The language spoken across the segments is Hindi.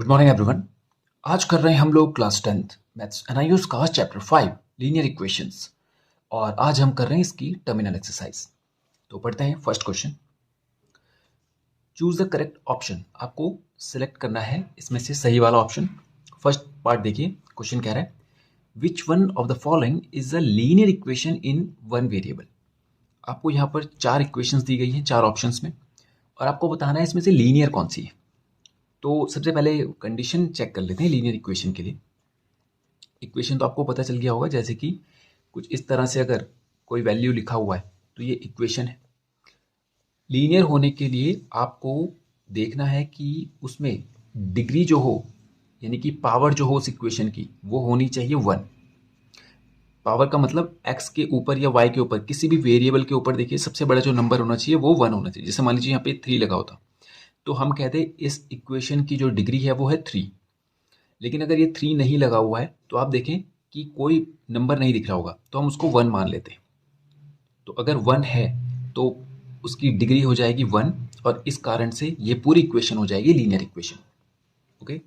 Good morning everyone. आज कर रहे हैं हम लोग क्लास 10th मैथ्स एनआईओस का चैप्टर 5 लीनियर इक्वेशंस और आज हम कर रहे हैं इसकी टर्मिनल एक्सरसाइज। तो पढ़ते हैं first question. Choose the correct option. आपको सिलेक्ट करना है इसमें से सही वाला ऑप्शन। फर्स्ट पार्ट देखिए, क्वेश्चन कह रहा है which one of the following is a linear equation in one variable. आपको यहाँ पर 4 इक्वेशंस दी गई हैं 4 ऑप्शंस में और आपको बताना है इसमें से लीनियर कौन सी है। तो सबसे पहले कंडीशन चेक कर लेते हैं लीनियर इक्वेशन के लिए। इक्वेशन तो आपको पता चल गया होगा, जैसे कि कुछ इस तरह से अगर कोई वैल्यू लिखा हुआ है तो ये इक्वेशन है। लीनियर होने के लिए आपको देखना है कि उसमें डिग्री जो हो, यानी कि पावर जो हो उस इक्वेशन की, वो होनी चाहिए 1। पावर का मतलब x के ऊपर या y के ऊपर किसी भी वेरिएबल के ऊपर देखिए सबसे बड़ा जो नंबर होना चाहिए वो 1 होना चाहिए। जैसे मान लीजिए यहाँ पे 3 लगा होता तो हम कहते हैं इस इक्वेशन की जो डिग्री है वो है 3। लेकिन अगर ये 3 नहीं लगा हुआ है तो आप देखें कि कोई नंबर नहीं दिख रहा होगा तो हम उसको 1 मान लेते हैं। तो अगर 1 है तो उसकी डिग्री हो जाएगी 1 और इस कारण से ये पूरी इक्वेशन हो जाएगी लीनियर इक्वेशन। ओके,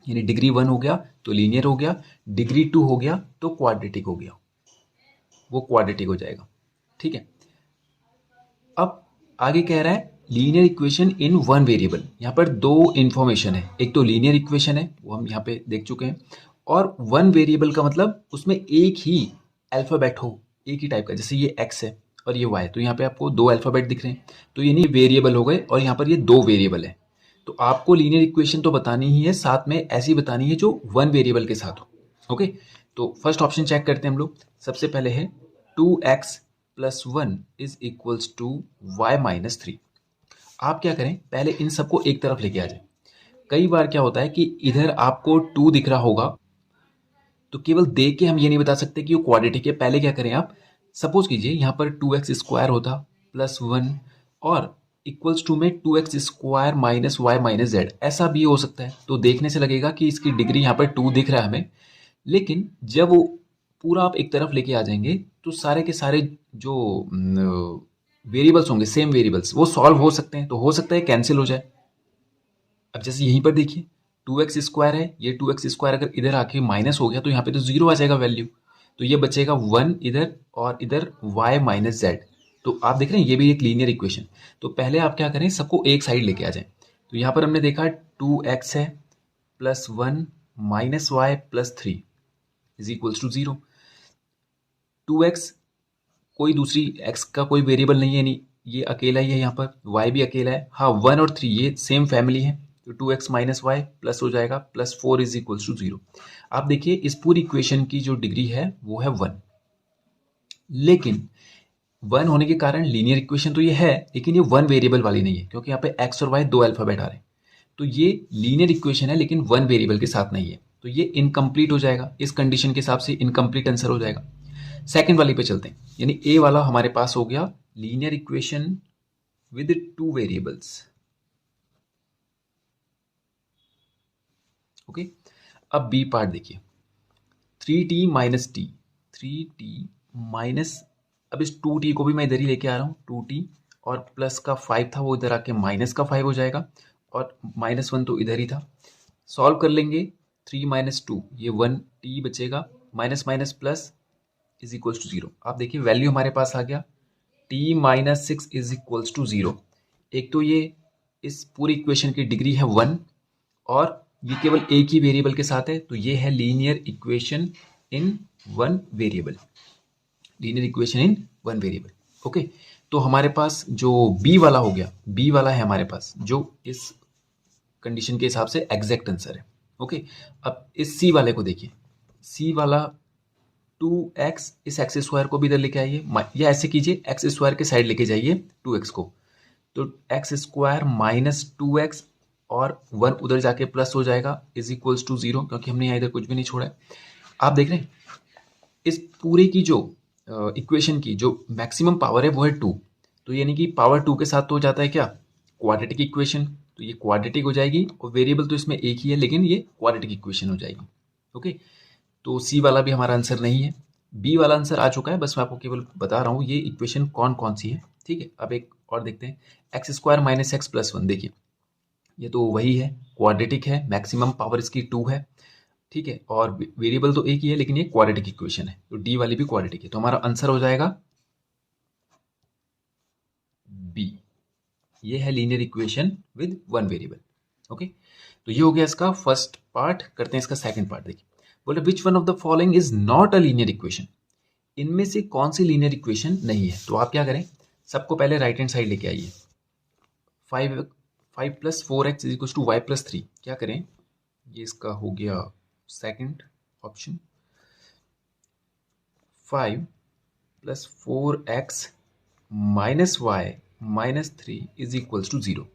यानी डिग्री 1 हो गया तो लीनियर हो गया, डिग्री 2 हो गया तो क्वाड्रेटिक हो गया, वो क्वाड्रेटिक हो जाएगा। ठीक है, अब आगे कह रहा है linear equation in one variable. यहाँ पर 2 इन्फॉर्मेशन है, एक तो लीनियर इक्वेशन है वो हम यहाँ पे देख चुके हैं, और वन वेरिएबल का मतलब उसमें एक ही अल्फ़ाबेट हो, एक ही टाइप का। जैसे ये x है और ये y, तो यहाँ पे आपको 2 अल्फ़ाबेट दिख रहे हैं तो ये नहीं वेरिएबल हो गए और यहाँ पर ये 2 वेरिएबल है। तो आपको लीनियर इक्वेशन तो बतानी ही है, साथ में ऐसी बतानी है जो वन वेरिएबल के साथ हो। ओके, तो फर्स्ट ऑप्शन चेक करते हैं हम लोग। सबसे पहले है 2x plus 1 is equals to y minus 3। आप क्या करें, पहले इन सबको एक तरफ लेके आ जाए। कई बार क्या होता है कि इधर आपको 2 दिख रहा होगा तो केवल देख के हम ये नहीं बता सकते कि वो क्वाड्रेटिक है। पहले क्या करें, आप सपोज कीजिए यहाँ पर 2x स्क्वायर होता प्लस 1 और इक्वल्स टू में 2x square minus Y minus Z, ऐसा भी हो सकता है। तो देखने से लगेगा कि इसकी डिग्री यहाँ पर 2 दिख रहा है हमें, लेकिन जब वो पूरा आप एक तरफ लेके आ जाएंगे तो सारे के सारे जो वेरिएबल्स होंगे, सेम वेरिएबल्स, वो सॉल्व हो सकते हैं। तो हो सकता है कैंसिल हो जाए। अब जैसे यहीं पर देखिए 2x स्क्वायर है, ये 2x स्क्वायर अगर इधर आके माइनस हो गया तो यहाँ पे तो 0 आ जाएगा वैल्यू, तो ये बचेगा 1 इधर और इधर y माइनस जेड। तो आप देख रहे हैं ये भी एक लीनियर इक्वेशन। तो पहले आप क्या करें, सबको एक साइड लेके आ जाएं। तो यहाँ पर हमने देखा 2x है plus 1 minus Y plus 3 is equals to 0। 2x कोई दूसरी x का कोई वेरिएबल नहीं है, यानी ये अकेला ही है, यहाँ पर y भी अकेला है। हाँ, 1 और 3 ये सेम फैमिली है, तो 2x माइनस वाई प्लस हो जाएगा प्लस 4 इज इक्वल्स टू 0। आप देखिए इस पूरी इक्वेशन की जो डिग्री है वो है 1, लेकिन 1 होने के कारण लीनियर इक्वेशन तो ये है, लेकिन ये 1 वेरिएबल वाली नहीं है क्योंकि यहाँ पे x और y 2 अल्फाबेट आ रहे हैं। तो ये लीनियर इक्वेशन है लेकिन 1 वेरिएबल के साथ नहीं है, तो ये इनकम्प्लीट हो जाएगा। इस कंडीशन के हिसाब से इनकम्प्लीट आंसर हो जाएगा। सेकंड वाली पे चलते हैं, यानी ए वाला हमारे पास हो गया linear equation with 2 variables. Okay, अब बी पार्ट देखिए 3t minus T, 3t minus, अब इस 2t को भी मैं इधर ही लेके आ रहा हूँ, 2t और प्लस का 5 था वो इधर आके माइनस का 5 हो जाएगा और माइनस 1 तो इधर ही था। सॉल्व कर लेंगे 3 माइनस 2, ये 1t बचेगा, minus minus plus is equals to 0। आप देखिए वैल्यू हमारे पास आ गया t minus 6 is equals to 0। एक तो ये इस पूरी इक्वेशन की डिग्री है 1 और ये केवल एक ही वेरिएबल के साथ है, तो ये है linear equation in one variable. Linear equation in one variable. Okay, तो हमारे पास जो बी वाला हो गया, बी वाला है हमारे पास जो इस कंडीशन के हिसाब से एग्जैक्ट आंसर है। ओके, अब इस सी वाले को देखिए, सी वाला 2x, इस एक्स स्क्वायर को भी इधर लेके आइए, या ऐसे कीजिए एक्स स्क्वायर के साइड लेके जाइए 2x को, तो एक्स स्क्वायर माइनस 2x और 1 उधर जाके प्लस हो जाएगा इज इक्वल्स टू 0, क्योंकि हमने यहाँ इधर कुछ भी नहीं छोड़ा है। आप देख रहे हैं इस पूरे की जो इक्वेशन की जो मैक्सिमम पावर है वो है 2, तो यानी कि पावर 2 के साथ तो हो जाता है क्या, क्वाड्रेटिक इक्वेशन। तो ये क्वाड्रेटिक हो जाएगी और वेरिएबल तो इसमें एक ही है लेकिन ये क्वाड्रेटिक इक्वेशन हो जाएगी। ओके, तो सी वाला भी हमारा आंसर नहीं है, बी वाला आंसर आ चुका है। बस मैं आपको केवल बता रहा हूँ ये इक्वेशन कौन कौन सी है। ठीक है, अब एक और देखते हैं, x square minus x plus 1, देखिए ये तो वही है, क्वाड्रेटिक है, मैक्सिमम पावर इसकी 2 है, ठीक है, और वेरिएबल तो एक ही है लेकिन ये क्वाड्रेटिक इक्वेशन है, तो डी वाली भी क्वाड्रेटिक है, तो हमारा आंसर हो जाएगा बी। ये है linear equation with one variable. Okay, तो ये हो गया इसका फर्स्ट पार्ट। करते हैं इसका सेकंड पार्ट। देखिए, बोले which one of the following is not a linear equation, इनमें से कौन सी लीनियर इक्वेशन नहीं है। तो आप क्या करें, सबको पहले राइट हैंड साइड लेके आइए। 5 + 4x = y + 3, क्या करें, ये इसका हो गया second option. 5 + 4x - y - 3 = 0।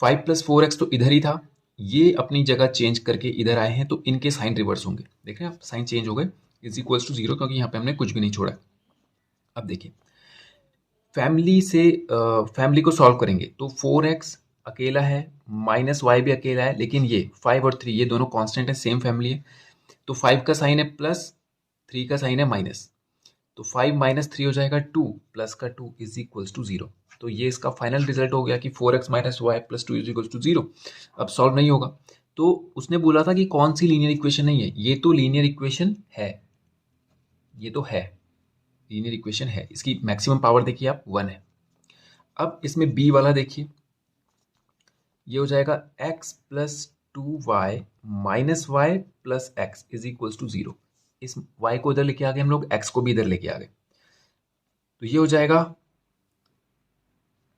5 + 4x तो इधर ही था, ये अपनी जगह चेंज करके इधर आए हैं, तो इनके साइन रिवर्स होंगे। देख रहे हैं आप, साइन चेंज हो गए, = 0, क्योंकि यहाँ पे हमने कुछ भी नहीं छोड़ा। अब देखिए, फैमिली को सॉल्व करेंगे तो 4x अकेला है, -y भी अकेला है, लेकिन ये 5 और 3 ये दोनों कांस्टेंट है, सेम फैमिली है, तो 5 का साइन है प्लस, 3 का साइन है माइनस, तो 5 - 3 हो जाएगा 2, प्लस का 2 = 0। तो ये इसका फाइनल रिजल्ट हो गया कि 4x - y + 2 = 0। अब सॉल्व नहीं होगा, तो उसने बोला था कि कौन सी लीनियर इक्वेशन नहीं है, ये तो लीनियर इक्वेशन है, ये तो है लीनियर इक्वेशन है, इसकी मैक्सिमम पावर देखिए आप 1 है। अब इसमें बी वाला देखिए, ये हो जाएगा x + 2y - y + x = 0। इस y को इधर लेके आ गए हम लोग, x को भी इधर लेके आ गए, तो ये हो जाएगा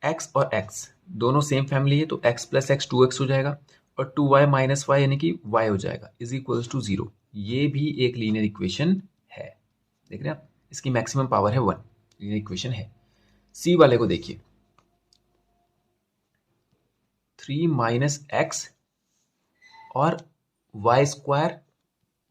x और x दोनों सेम फैमिली है, तो x + x 2x हो जाएगा, और 2y - y यानी कि y हो जाएगा = 0। ये भी एक लीनियर इक्वेशन है, देख रहे हैं आप, इसकी मैक्सिमम पावर है 1, लीनियर इक्वेशन है। सी वाले को देखिए, 3 - x और y²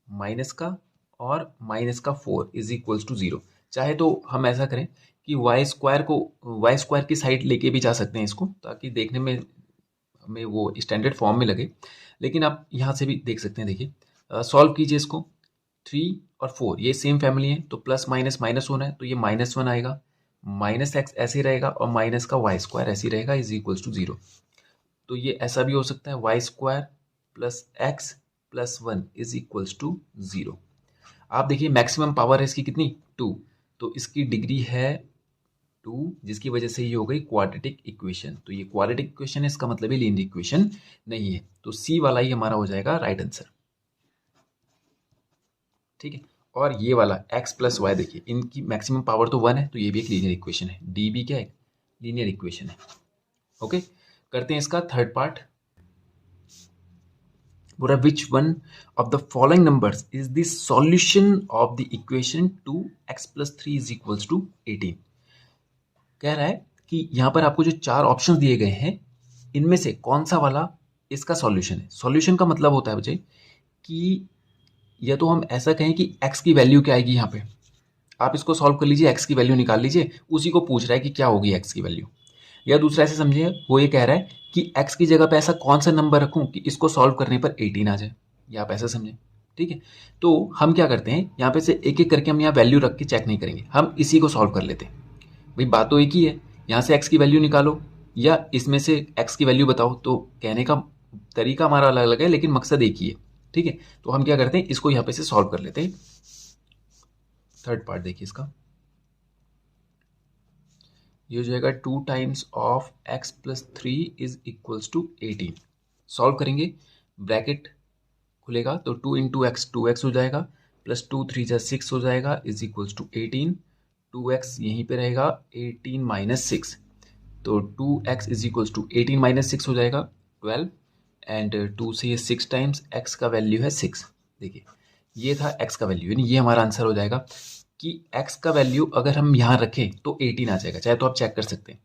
माइनस का और -4 = 0। चाहे तो हम ऐसा करें कि y² की साइड लेके भी जा सकते हैं इसको, ताकि देखने में हमें वो स्टैंडर्ड फॉर्म में लगे, लेकिन आप यहाँ से भी देख सकते हैं। देखिए, सॉल्व कीजिए इसको, 3 और 4 ये सेम फैमिली है, तो प्लस माइनस माइनस होना है, तो ये -1 आएगा, -x ऐसे ही रहेगा, और माइनस का y² ऐसे ही रहेगा = 0। तो ये ऐसा भी हो सकता है, y² + x + 1 = 0। आप देखिए मैक्सिमम पावर है इसकी कितनी, 2, तो इसकी डिग्री है 2, जिसकी वजह से ये हो गई क्वाड्रेटिक इक्वेशन। तो ये क्वाड्रेटिक इक्वेशन है, इसका मतलब ये लीनियर इक्वेशन नहीं है, तो सी वाला ही हमारा हो जाएगा राइट आंसर, ठीक है। और ये वाला x + y देखिए, इनकी मैक्सिमम पावर तो 1 है, तो ये भी एक लीनियर इक्वेशन है, डी भी क्या है, लीनियर इक्वेशन है। ओके, करते हैं इसका थर्ड पार्ट। बोला which one of the following numbers is the solution of the equation 2x + 3 = 18। कह रहा है कि यहाँ पर आपको जो 4 ऑप्शंस दिए गए हैं, इनमें से कौन सा वाला इसका सॉल्यूशन है। सॉल्यूशन का मतलब होता है बच्चे कि या तो हम ऐसा कहें कि x की वैल्यू क्या आएगी, यहाँ पे आप इसको सॉल्व कर लीजिए, x की वैल्यू निकाल लीजिए, उसी को पूछ रहा है कि क्या होगी x की वैल्यू। या दूसरा ऐसे समझिए, वो ये कह रहा है कि x की जगह पे ऐसा कौन सा नंबर रखूं कि इसको सॉल्व करने पर 18 आ जाए, या आप ऐसा समझें, ठीक है। तो हम क्या करते हैं, यहाँ पे से एक एक करके हम यहाँ वैल्यू रख के चेक नहीं करेंगे, हम इसी को सॉल्व कर लेते हैं। भाई बात तो एक ही है, यहाँ से x की वैल्यू निकालो या इसमें से x की वैल्यू बताओ, तो कहने का तरीका हमारा अलग अलग है, लेकिन मकसद एक ही है, ठीक है। तो हम क्या करते हैं, इसको यहाँ पे से सॉल्व कर लेते हैं। थर्ड पार्ट देखिए इसका, ये हो जाएगा 2 टाइम्स ऑफ x + 3 = 18। सॉल्व करेंगे, ब्रैकेट खुलेगा तो 2 × x 2x हो जाएगा, प्लस 2 3 जा 6 हो जाएगा = 18। 2x यहीं पे रहेगा, 18 - 6, तो 2x = 18 - 6 हो जाएगा 12, एंड 2 से ये 6 टाइम्स, x का वैल्यू है 6। देखिए ये था x का वैल्यू, यानी ये हमारा आंसर हो जाएगा कि x का वैल्यू अगर हम यहाँ रखें तो 18 आ जाएगा। चाहे तो आप चेक कर सकते हैं,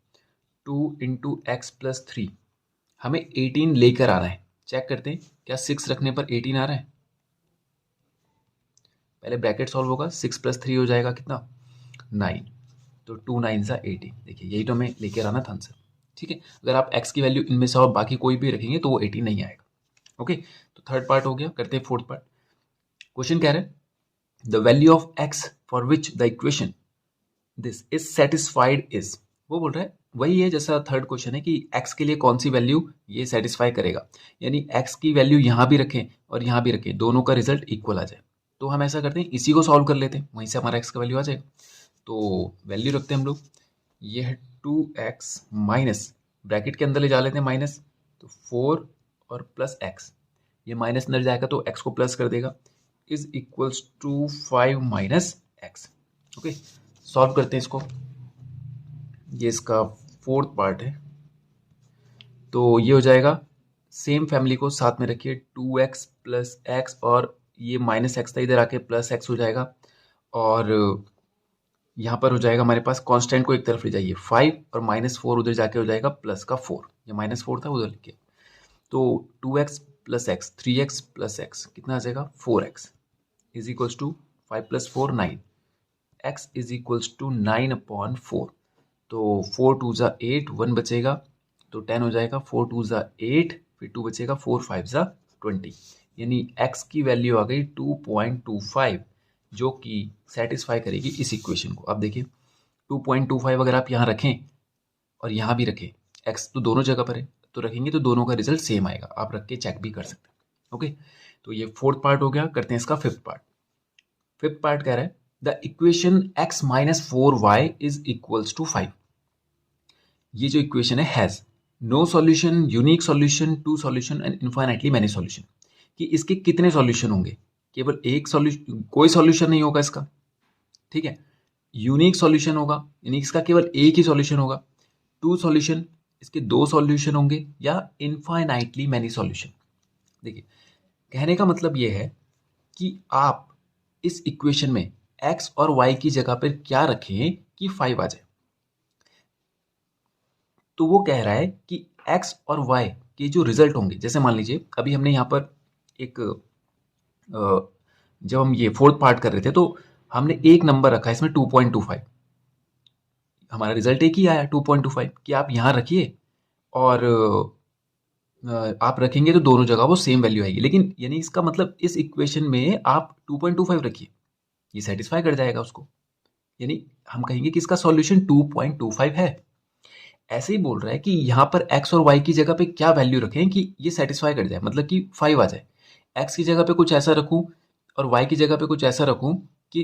2 × x + 3 हमें 18 लेकर आ रहा है, चेक करते हैं क्या 6 रखने पर 18 आ रहा है। पहले ब्रैकेट सॉल्व होगा, 6 + 3 हो जाएगा कितना, 9, तो 2 9 सा 18। देखिए यही तो हमें लेकर आना था आंसर, ठीक है। अगर आप x की वैल्यू इनमें से और बाकी कोई भी रखेंगे तो वो 18 नहीं आएगा। ओके, तो थर्ड पार्ट हो गया, करते हैं फोर्थ पार्ट। क्वेश्चन कह रहे हैं the value of x for which the equation this is satisfied is, वो बोल रहा है वही है जैसा थर्ड क्वेश्चन है कि x के लिए कौन सी वैल्यू ये सेटिस्फाई करेगा, यानी x की वैल्यू यहाँ भी रखें और यहाँ भी रखें, दोनों का रिजल्ट इक्वल आ जाए। तो हम ऐसा करते हैं, इसी को सॉल्व कर लेते हैं, वहीं से हमारा x का वैल्यू आ जाएगा। तो वैल्यू रखते हैं हम लोग, ये है 2x माइनस, ब्रैकेट के अंदर ले जा लेते हैं माइनस, तो 4 और प्लस x, ये माइनस अंदर जाएगा तो x को प्लस कर देगा, is equals to 5 minus x। Okay, solve करते हैं इसको, ये इसका फोर्थ पार्ट है। तो ये हो जाएगा, सेम फैमिली को साथ में रखिए, 2x प्लस एक्स और ये माइनस एक्स था इधर आके प्लस एक्स हो जाएगा, और यहाँ पर हो जाएगा हमारे पास, कांस्टेंट को एक तरफ ले जाइए 5 और -4 उधर जाके हो जाएगा प्लस का 4, ये -4 था उधर लिखिए। तो 2x plus x, 3x plus x कितना आ जाएगा 4x is equals to 5 plus 4 9, x is equals to 9/4। तो 4 2 ज़ा 8, 1 बचेगा तो 10 हो जाएगा, 4 2 ज़ा 8, फिर 2 बचेगा, 4 5 ज़ा 20, यानी x की वैल्यू आ गई 2.25, जो कि सेटिस्फाई करेगी इस इक्वेशन को। आप देखिए 2.25 अगर आप यहाँ रखें और यहाँ भी रखें, x तो दोनों जगह पर है तो रखेंगे तो दोनों का रिजल्ट सेम आएगा, आप रख के चेक भी कर सकते हैं। ओके, तो ये फोर्थ पार्ट हो गया। करते हैं इसका फिफ्थ पार्ट। फिफ्थ पार्ट कह रहा है the equation x minus 4y is equals to 5। ये जो इक्वेशन है has no solution, unique solution, two solution and infinitely many solution, कि इसके कितने सॉल्यूशन होंगे, केवल एक सॉल्यूशन, कोई सॉल्यूशन नहीं होगा इसका, ठीक है। यूनिक सॉल्यूशन होगा, यानी इसका केवल एक ही सॉल्यूशन होगा। टू सॉल्यूशन, इसके दो सॉल्यूशन होंगे, या इनफाइनाइटली मैनी सॉल्यूशन। देखिए, कहने का मतलब ये है कि आप इस इक्वेशन में x और y की जगह पर क्या रखें कि 5 आ जाए। तो वो कह रहा है कि x और y के जो रिजल्ट होंगे, जैसे मान लीजिए अभी हमने यहाँ पर एक जब हम ये फोर्थ पार्ट कर रहे थे तो हमने एक नंबर रखा है इसमें 2.25, हमारा रिजल्ट एक ही आया 2.25, कि आप यहाँ रखिए और आप रखेंगे तो दोनों जगह वो सेम वैल्यू आएगी। लेकिन यानी इसका मतलब इस इक्वेशन में आप 2.25 रखिए, ये सेटिस्फाई कर जाएगा उसको, यानी हम कहेंगे कि इसका सॉल्यूशन 2.25 है। ऐसे ही बोल रहा है कि यहाँ पर x और y की जगह पे क्या वैल्यू रखें कि ये सेटिस्फाई कर जाए, मतलब कि 5 आ जाए। x की जगह पे कुछ ऐसा रखूं और y की जगह पे कुछ ऐसा रखूं कि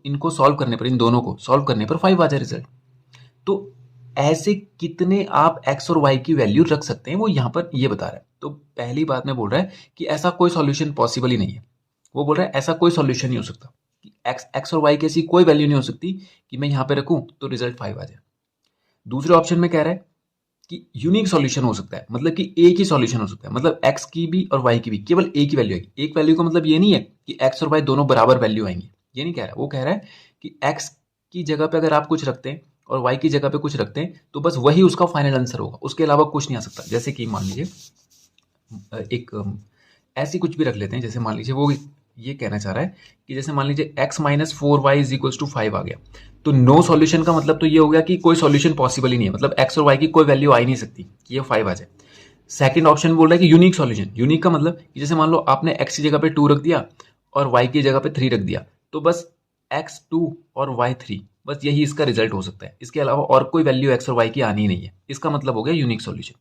इनको सॉल्व करने पर, इन दोनों को सॉल्व करने पर 5 आ जाए रिजल्ट। तो ऐसे कितने आप x और y की वैल्यू रख सकते हैं, वो यहाँ पर ये बता रहा है। तो पहली बात में बोल रहा है कि ऐसा कोई सॉल्यूशन पॉसिबल ही नहीं है। वो बोल रहा है ऐसा कोई सॉल्यूशन नहीं हो सकता कि x और y की ऐसी कोई वैल्यू नहीं हो सकती कि मैं यहाँ पे रखूं तो रिजल्ट 5 आ जाए। दूसरे ऑप्शन में कह रहा है कि यूनिक सॉल्यूशन हो सकता है, मतलब कि एक ही सॉल्यूशन हो सकता है, मतलब x की भी और y की भी केवल एक ही वैल्यू आएगी। एक वैल्यू का मतलब ये नहीं है कि x और y दोनों बराबर वैल्यू आएंगी, ये नहीं कह रहा है। वो कह रहा है कि x की जगह पे अगर आप कुछ रखते हैं और y की जगह पे कुछ रखते हैं तो बस वही उसका फाइनल आंसर होगा, उसके अलावा कुछ नहीं आ सकता। जैसे कि मान लीजिए एक ऐसी कुछ भी रख लेते हैं, जैसे मान लीजिए वो ये कहना चाह रहा है कि जैसे मान लीजिए x minus 4y is equals to 5 आ गया, तो नो सॉल्यूशन का मतलब तो ये हो गया कि कोई सॉल्यूशन पॉसिबल ही नहीं है, मतलब x और y की कोई वैल्यू आ ही नहीं सकती कि ये 5 आ जाए। सेकंड ऑप्शन बोल रहा है कि यूनिक सॉल्यूशन। यूनिक का मतलब कि जैसे मान लो आपने x की जगह पे 2 रख दिया और y की जगह पे 3 रख दिया, तो बस x2 और y3, बस यही इसका रिजल्ट हो सकता है, इसके अलावा और कोई वैल्यू x और y की आनी ही नहीं है। इसका मतलब हो गया यूनिक सॉल्यूशन।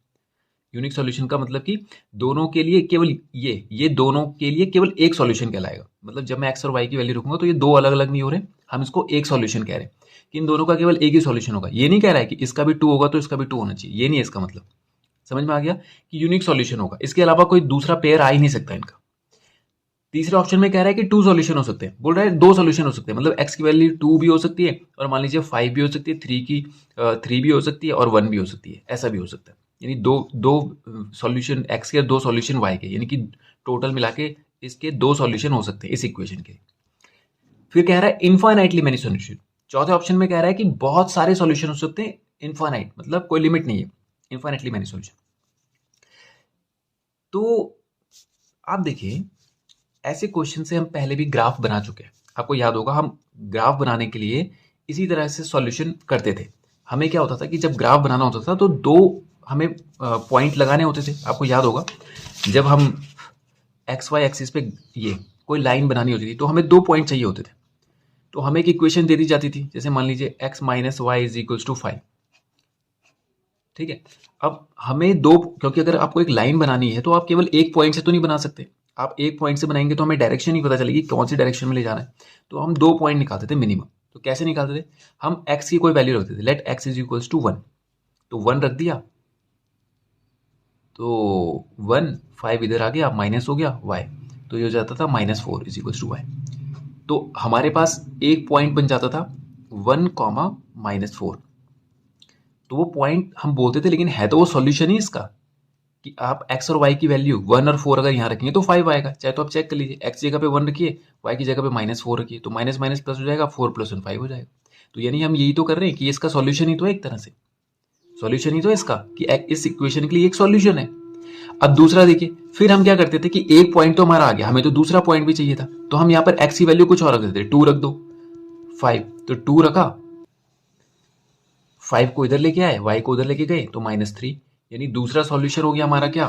यूनिक सॉल्यूशन का मतलब कि दोनों के लिए केवल ये दोनों के लिए केवल एक सॉल्यूशन कहलाएगा। मतलब जब मैं x और y की वैल्यू रखूंगा तो ये दो अलग अलग नहीं हो रहे, हम इसको एक सॉल्यूशन कह रहे हैं कि इन दोनों का केवल एक ही सॉल्यूशन होगा। ये नहीं कह रहा है कि इसका भी 2 होगा तो इसका भी 2 होना चाहिए, ये नहीं है इसका मतलब। समझ में आ गया कि यूनिक सॉल्यूशन होगा, इसके अलावा कोई दूसरा पेयर आ ही नहीं सकता इनका। तीसरे ऑप्शन में कह रहा है कि 2 सॉल्यूशन हो सकते हैं, बोल रहा है 2 सॉल्यूशन हो सकते हैं, मतलब x की वैल्यू 2 भी हो सकती है और मान लीजिए 5 भी हो सकती है, 3 भी हो सकती है और 1 भी हो सकती है, ऐसा भी हो सकता है। यानी दो सॉल्यूशन x के, 2 सॉल्यूशन y के, यानी कि टोटल मिला के इसके 2 सॉल्यूशन हो सकते हैं इस इक्वेशन के। फिर कह रहा है इनफाइनाइटली मैनी सॉल्यूशन। चौथे ऑप्शन में कह रहा है कि बहुत सारे सॉल्यूशन हो सकते हैं, इनफाइनाइट मतलब कोई लिमिट नहीं है, इनफाइनाइटली मैनी सॉल्यूशन। तो आप देखिए, ऐसे क्वेश्चन से हम पहले भी ग्राफ बना चुके हैं। आपको याद होगा हम ग्राफ बनाने के लिए इसी तरह से सॉल्यूशन करते थे। हमें क्या होता था कि जब ग्राफ बनाना होता था तो दो हमें पॉइंट लगाने होते थे। आपको याद होगा जब हम एक्स वाई एक्सिस पे ये कोई लाइन बनानी होती थी तो हमें 2 पॉइंट चाहिए होते थे। तो हमें एक इक्वेशन दे दी जाती थी, जैसे मान लीजिए x minus Y is equals to 5। ठीक है। अब हमें दो, क्योंकि अगर आपको एक लाइन बनानी है तो आप केवल एक पॉइंट से तो नहीं बना सकते। आप एक पॉइंट से बनाएंगे तो हमें डायरेक्शन ही पता चलेगी कौन सी डायरेक्शन में ले जाना है। तो हम दो पॉइंट निकालते थे मिनिमम। तो कैसे निकालते थे, हम एक्स की कोई वैल्यू रखते थे, let X is equals to 1। तो 1 रख दिया तो 1, 5 इधर आ गया, माइनस हो गया y, तो ये हो जाता था -4 इज इक्वल्स टू वाई। तो हमारे पास एक पॉइंट बन जाता था 1, -4। तो वो पॉइंट हम बोलते थे, लेकिन है तो वो सॉल्यूशन ही इसका, कि आप x और y की वैल्यू 1 और 4 अगर यहाँ रखेंगे तो 5 आएगा। चाहे तो आप चेक कर लीजिए, x की जगह पे 1 रखिए, y की जगह पे -4 रखिए, तो माइनस माइनस प्लस हो जाएगा, 4 + 1 5 हो जाएगा। तो यानी हम यही तो कर रहे हैं कि इसका सॉल्यूशन ही तो है, एक तरह से सॉल्यूशन ही तो है इसका, कि इस इक्वेशन के लिए एक सॉल्यूशन है। अब दूसरा देखिए, फिर हम क्या करते थे कि एक पॉइंट तो हमारा आ गया, हमें तो दूसरा पॉइंट भी चाहिए था, तो हम यहाँ पर x की वैल्यू कुछ और रख देते, 2 रख दो, 5, तो 2 रखा, 5 को इधर लेके आए, y को उधर लेके गए, तो -3। यानी दूसरा सॉल्यूशन हो गया हमारा क्या,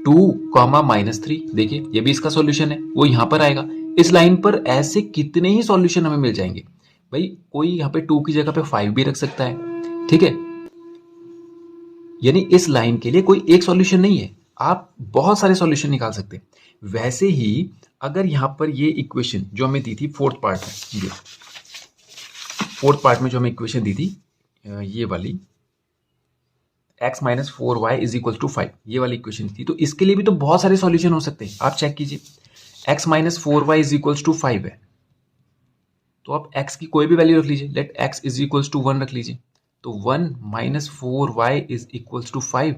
2, -3। देखिए ये भी इसका सॉल्यूशन है, वो यहां पर आएगा। इस लाइन पर ऐसे कितने ही सॉल्यूशन हमें मिल जाएंगे भाई। कोई यहाँ पे 2 की जगह पे 5 भी रख सकता है, ठीक है। यानी इस लाइन के लिए कोई एक सॉल्यूशन नहीं है, आप बहुत सारे सॉल्यूशन निकाल सकते हैं। वैसे ही अगर यहाँ पर ये इक्वेशन जो हमें दी थी फोर्थ पार्ट में, ये फोर्थ पार्ट में जो हमें इक्वेशन दी थी, ये वाली x - 4y is equal to 5, ये वाली इक्वेशन थी, तो इसके लिए भी तो बहुत सारे सॉल्यूशन हो सकते हैं। आप चेक कीजिए, x - 4y is equal to 5 है, तो आप x की कोई भी वैल्यू रख लीजिए, let x is equal to 1 रख लीजिए, तो 1 - 4y इज इक्वल टू 5,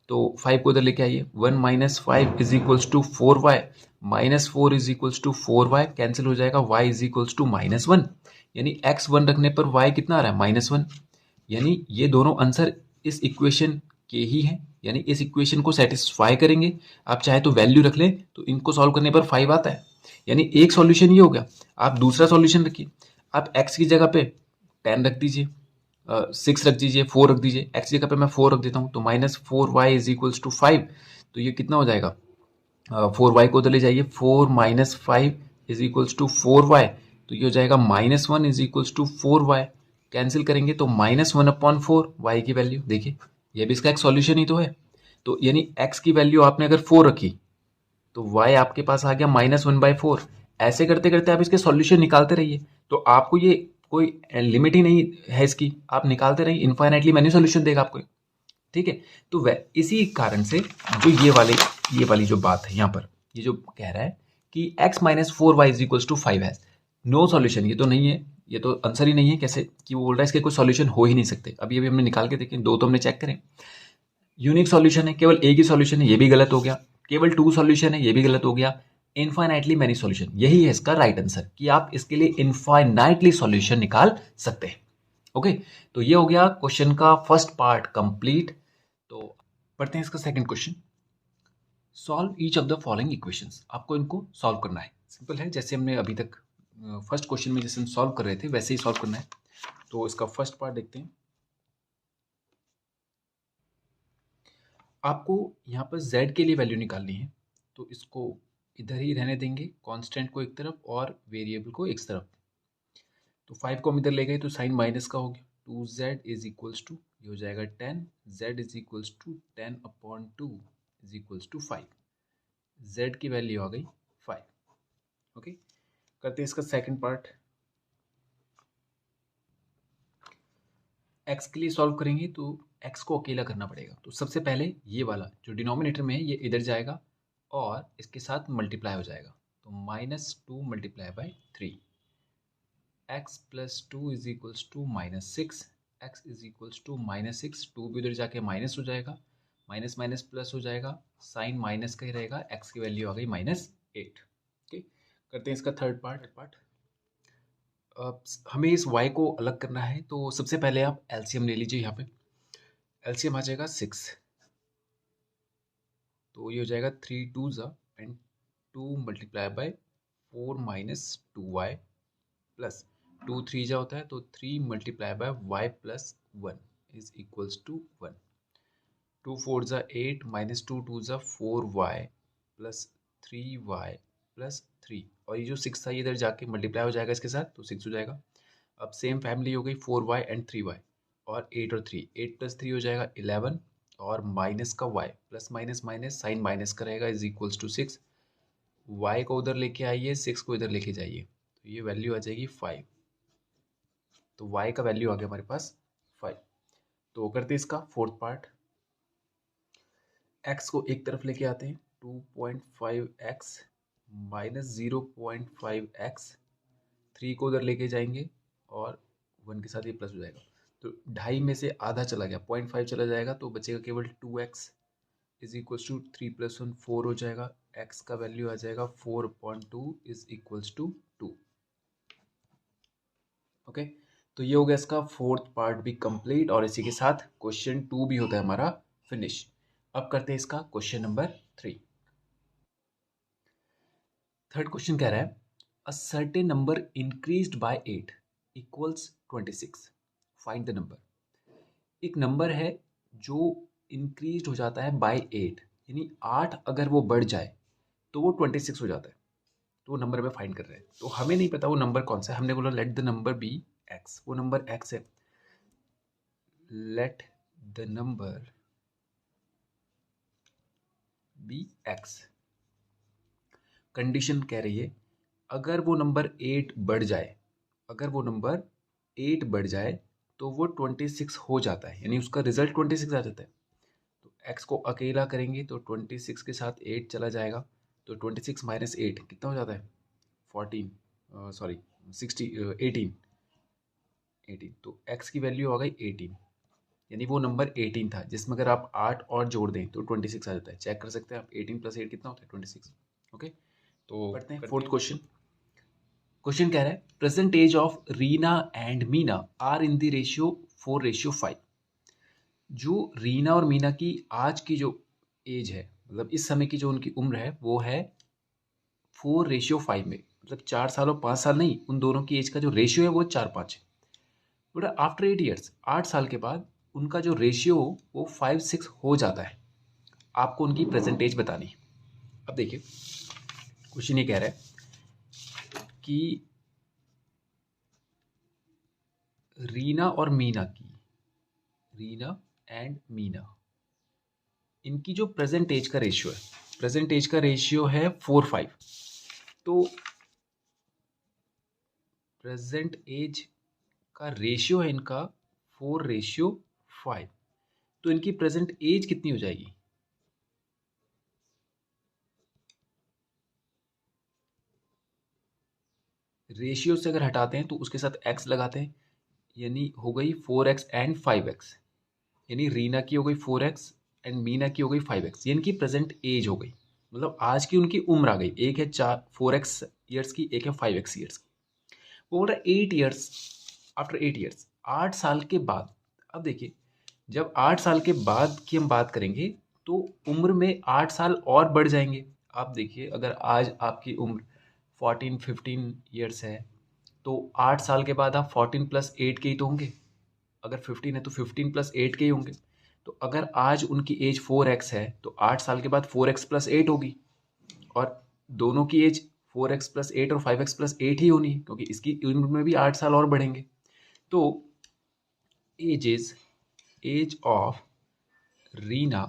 तो 5 को इधर लेके आइए, 1 - 5 is equal to 4y, -4 is equal to 4y, cancel हो जाएगा, y इज इक्वल टू -1। यानी x 1 रखने पर y कितना आ रहा है, -1। यानी ये दोनों आंसर इस इक्वेशन के ही हैं, यानी इस इक्वेशन को सेटिस्फाई करेंगे। आप चाहे तो वैल्यू रख लें, तो इनको सॉल्व करने पर 5 आता है। यानी एक सॉल्यूशन ये हो गया। आप दूसरा सॉल्यूशन रखिए, आप x की जगह पे 10 रख दीजिए, 6 रख दीजिए, 4 रख दीजिए, x की जगह पे मैं 4 रख देता हूँ, तो -4y इज इक्वल्स टू 5, तो ये कितना हो जाएगा, 4y को उधर ले जाइए, 4 - 5 इज इक्वल्स टू 4y, तो ये हो जाएगा -1 is equals to 4y, cancel करेंगे तो -1/4 y की वैल्यू। देखिए ये भी इसका एक सॉल्यूशन ही तो है। तो यानी x की वैल्यू आपने अगर 4 रखी, तो y आपके पास आ गया -1/4। ऐसे करते करते आप इसके सॉल्यूशन निकालते रहिए, तो आपको ये कोई लिमिट ही नहीं है इसकी, आप निकालते रहिए, इनफाइनाइटली मैनी सॉल्यूशन देगा आपको, ठीक है। तो वह इसी कारण से जो ये वाली जो बात है यहाँ पर, ये जो कह रहा है कि x - 4y is equals to 5 है, नो सॉल्यूशन, ये तो नहीं है, ये तो आंसर ही नहीं है। कैसे कि वो बोल रहा है इसके कोई सॉल्यूशन हो ही नहीं सकते। अभी अभी हमने निकाल के देखे, दो तो हमने चेक करें, यूनिक सॉल्यूशन है, केवल एक ही सॉल्यूशन है, ये भी गलत हो गया, केवल 2 सॉल्यूशन है, ये भी गलत हो गया, इनफाइनाइटली मैनी सॉल्यूशन, यही है इसका राइट आंसर, कि आप इसके लिए इनफाइनाइटली सॉल्यूशन निकाल सकते हैं। ओके, तो ये हो गया क्वेश्चन का फर्स्ट पार्ट कंप्लीट। तो पढ़ते हैं इसका second question. Solve each of the following equations. आपको इनको सॉल्व करना है, सिंपल है, जैसे हमने अभी तक फर्स्ट क्वेश्चन में जैसे हम सॉल्व कर रहे थे वैसे ही सॉल्व करना है। तो इसका फर्स्ट पार्ट देखते हैं। आपको यहाँ पर z के लिए वैल्यू निकालनी है, तो इसको इधर ही रहने देंगे, कांस्टेंट को एक तरफ और वेरिएबल को एक तरफ। तो 5 को हम इधर ले गए तो साइन माइनस का हो गया, 2z इज इक्वल्स टू, ये हो जाएगा 10, z is equals to 10/2 is equals to 5। z की वैल्यू आ गई 5। ओके, करते हैं इसका सेकंड पार्ट। x के लिए सॉल्व करेंगे तो x को अकेला करना पड़ेगा, तो सबसे पहले ये वाला जो डिनोमिनेटर में है ये इधर जाएगा और इसके साथ मल्टीप्लाई हो जाएगा, तो -2 × 3, x + 2 is equals to -6, x is equals to -6, 2 भी उधर जाके माइनस हो जाएगा, माइनस माइनस प्लस हो जाएगा, साइन माइनस का ही रहेगा, x की वैल्यू आ गई -8। ओके, करते हैं इसका थर्ड पार्ट। हमें इस y को अलग करना है, तो सबसे पहले आप एलसीएम ले लीजिए। यहाँ पे एलसीएम आ जाएगा 6, तो ये हो जाएगा 3 2 एंड 2 × 4 - 2y प्लस 2 3 जा होता है, तो 3 × y plus 1 is equals to 1। 2 4 8 -2 2 4y plus 3y plus 3, और ये जो 6 था ये इधर जाके मल्टीप्लाई हो जाएगा इसके साथ, तो 6 हो जाएगा। अब सेम फैमिली हो गई, 4y एंड 3y, और 8 और 3, 8 + 3 हो जाएगा 11, और माइनस का y, plus minus minus sign minus का रहेगा, इज इक्वल्स टू 6। y को उधर लेके आइए, 6 को इधर लेके जाइए, तो ये वैल्यू आ जाएगी 5। तो y का वैल्यू आ गया हमारे पास 5। तो करते इसका फोर्थ पार्ट। x को एक तरफ लेके आते हैं, 2.5x माइनस 0.5x, 3 को उधर लेके जाएंगे और 1 के साथ ये प्लस हो जाएगा। तो 2.5 में से आधा चला गया, 0.5 चला जाएगा, तो बचेगा केवल 2x इज इक्वल्स टू 3 + 1 4 हो जाएगा। x का वैल्यू आ जाएगा 4.2 इज इक्वल्स टू 2। ओके, तो ये हो गया इसका फोर्थ पार्ट भी कंप्लीट, और इसी के साथ क्वेश्चन 2 भी होता है हमारा फिनिश। अब करते हैं इसका क्वेश्चन नंबर 3। थर्ड क्वेश्चन कह रहा है a certain number increased by 8 equals 26, find the number. एक नंबर है जो इंक्रीज हो जाता है बाय 8, यानी 8 अगर वो बढ़ जाए तो वो 26 हो जाता है। तो वो नंबर हमें फाइंड कर रहे हैं, तो हमें नहीं पता वो नंबर कौन सा है। हमने बोला let the number be X, वो नंबर एक्स है। Let the number be X. Condition कह रही है अगर वो नंबर 8 बढ़ जाए, अगर वो नंबर 8 बढ़ जाए तो वो 26 हो जाता है, यानी उसका रिजल्ट 26 आ जाता है। तो x को अकेला करेंगे तो 26 के साथ 8 चला जाएगा, तो 26 माइनस 8 कितना हो जाता है 14, सॉरी 16, 18। तो x की वैल्यू आ गई 18, यानी वो नंबर 18 था जिसमें अगर आप 8 और जोड़ दें तो 26 आ जाता है। चेक कर सकते हैं आप, 18 + 8 कितना होता है 26। ओके, तो पढ़ते हैं फोर्थ क्वेश्चन। क्वेश्चन कह रहा है present age of Reena and Meena are in the ratio 4:5। जो रीना और मीना की आज की जो एज है, मतलब इस समय की जो उनकी उम्र है वो है 4:5 में, मतलब 4 साल और 5 साल नहीं, उन दोनों की एज का जो रेशियो है वो 4:5 है। बट आफ्टर 8 ईयर्स, 8 साल के बाद उनका जो रेशियो वो 5:6 हो जाता है। आपको उनकी प्रेजेंटेज बतानी है। अब देखिए क्वेश्चन ये कह रहा है कि रीना और मीना की, रीना एंड मीना, इनकी जो प्रेजेंट एज का रेशियो है, प्रेजेंट एज का रेशियो है 4:5। तो प्रेजेंट एज का रेशियो है इनका 4:5, तो इनकी प्रेजेंट एज कितनी हो जाएगी? रेशियो से अगर हटाते हैं तो उसके साथ x लगाते हैं, यानी हो गई 4x एंड 5x, यानी रीना की हो गई 4x एंड मीना की हो गई 5x, ये इनकी प्रेजेंट एज हो गई। मतलब आज की उनकी उम्र आ गई, एक है 4x ईयर्स की, एक है 5x ईयर्स की। वो बोल रहा है 8 ईयर्स, आफ्टर 8 ईयर्स, 8 साल के बाद। अब देखिए जब 8 साल के बाद की हम बात करेंगे तो उम्र में 8 साल और बढ़ जाएंगे। आप देखिए अगर आज आपकी उम्र 14-15 ईयर्स है तो 8 साल के बाद आप 14 + 8 के ही तो होंगे। अगर 15 है तो 15 + 8 के ही होंगे। तो अगर आज उनकी एज 4x है तो 8 साल के बाद 4x + 8 होगी, और दोनों की एज 4x + 8 और 5x + 8 ही होनी है, क्योंकि इसकी उम्र में भी 8 साल और बढ़ेंगे। तो age of Reena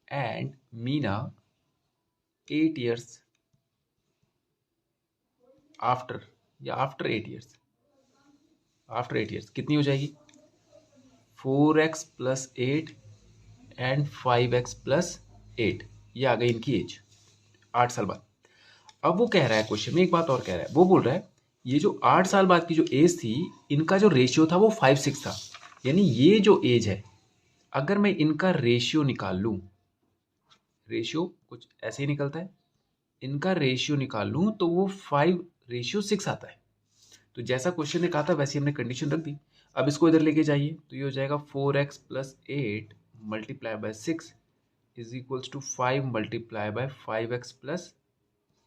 and Meena 8 years after, या आफ्टर 8 ईयर्स, आफ्टर 8 ईयर्स कितनी हो जाएगी? 4x + 8 एंड 5x + 8, ये आ गई इनकी एज 8 साल बाद। अब वो कह रहा है क्वेश्चन में एक बात और कह रहा है, वो बोल रहा है ये जो 8 साल बाद की जो एज थी, इनका जो रेशियो था वो 5:6 था, यानी ये जो एज है अगर मैं इनका रेशियो निकाल लूँ, रेशियो कुछ ऐसे ही निकलता है, इनका रेशियो निकाल लूँ तो वो 5:6 आता है। तो जैसा क्वेश्चन ने कहा था वैसे हमने कंडीशन रख दी। अब इसको इधर लेके जाइए तो ये हो जाएगा 4x + 8 × 6 is equals to 5 × 5x +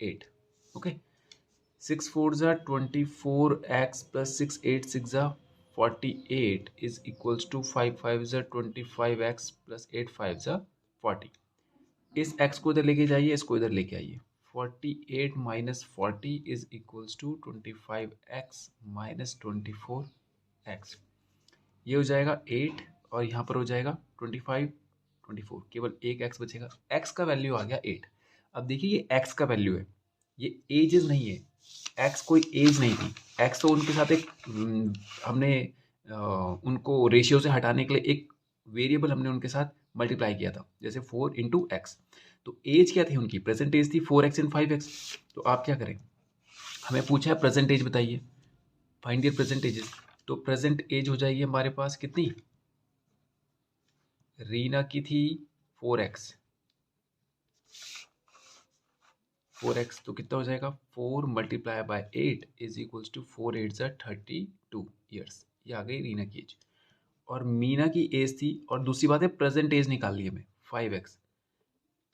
8। Okay, 6 4 ज़ा 24x + 6 8 6 ज़ा 48 इज इक्वल्स टू 5 5 ज़ा 25x + 8 5 ज़ा 40। इस x को इधर लेके जाइए, इसको इधर लेके आइए। 48 - 40 is equals to 25x - 24x। ये हो जाएगा 8 और यहाँ पर हो जाएगा 25, 24, केवल एक एक्स बचेगा। एक्स का वैल्यू आ गया 8। अब देखिए ये एक्स का वैल्यू है, ये एजेस नहीं है, एक्स कोई एज नहीं थी। एक्स तो उनके साथ एक हमने उनको रेशियो से हटाने के लिए एक वेरिएबल हमने उनके साथ मल्टीप्लाई किया था, जैसे 4 इंटू एक्स। तो एज क्या थी उनकी, प्रेजेंट एज थी 4x एंड 5x। तो आप क्या करें, हमें पूछा है प्रेजेंट एज बताइए, फाइंड ईयर प्रेजेंट एजेस। तो प्रेजेंट एज हो जाएगी हमारे पास कितनी, रीना की थी 4x, 4x तो कितना हो जाएगा, 4 multiply by 8 is equals to 4 8 ज़ा 32 ईयर्स। ये आ गई रीना की एज। और मीना की एज थी, और दूसरी बात है प्रेजेंट एज निकाल ली हमें 5x।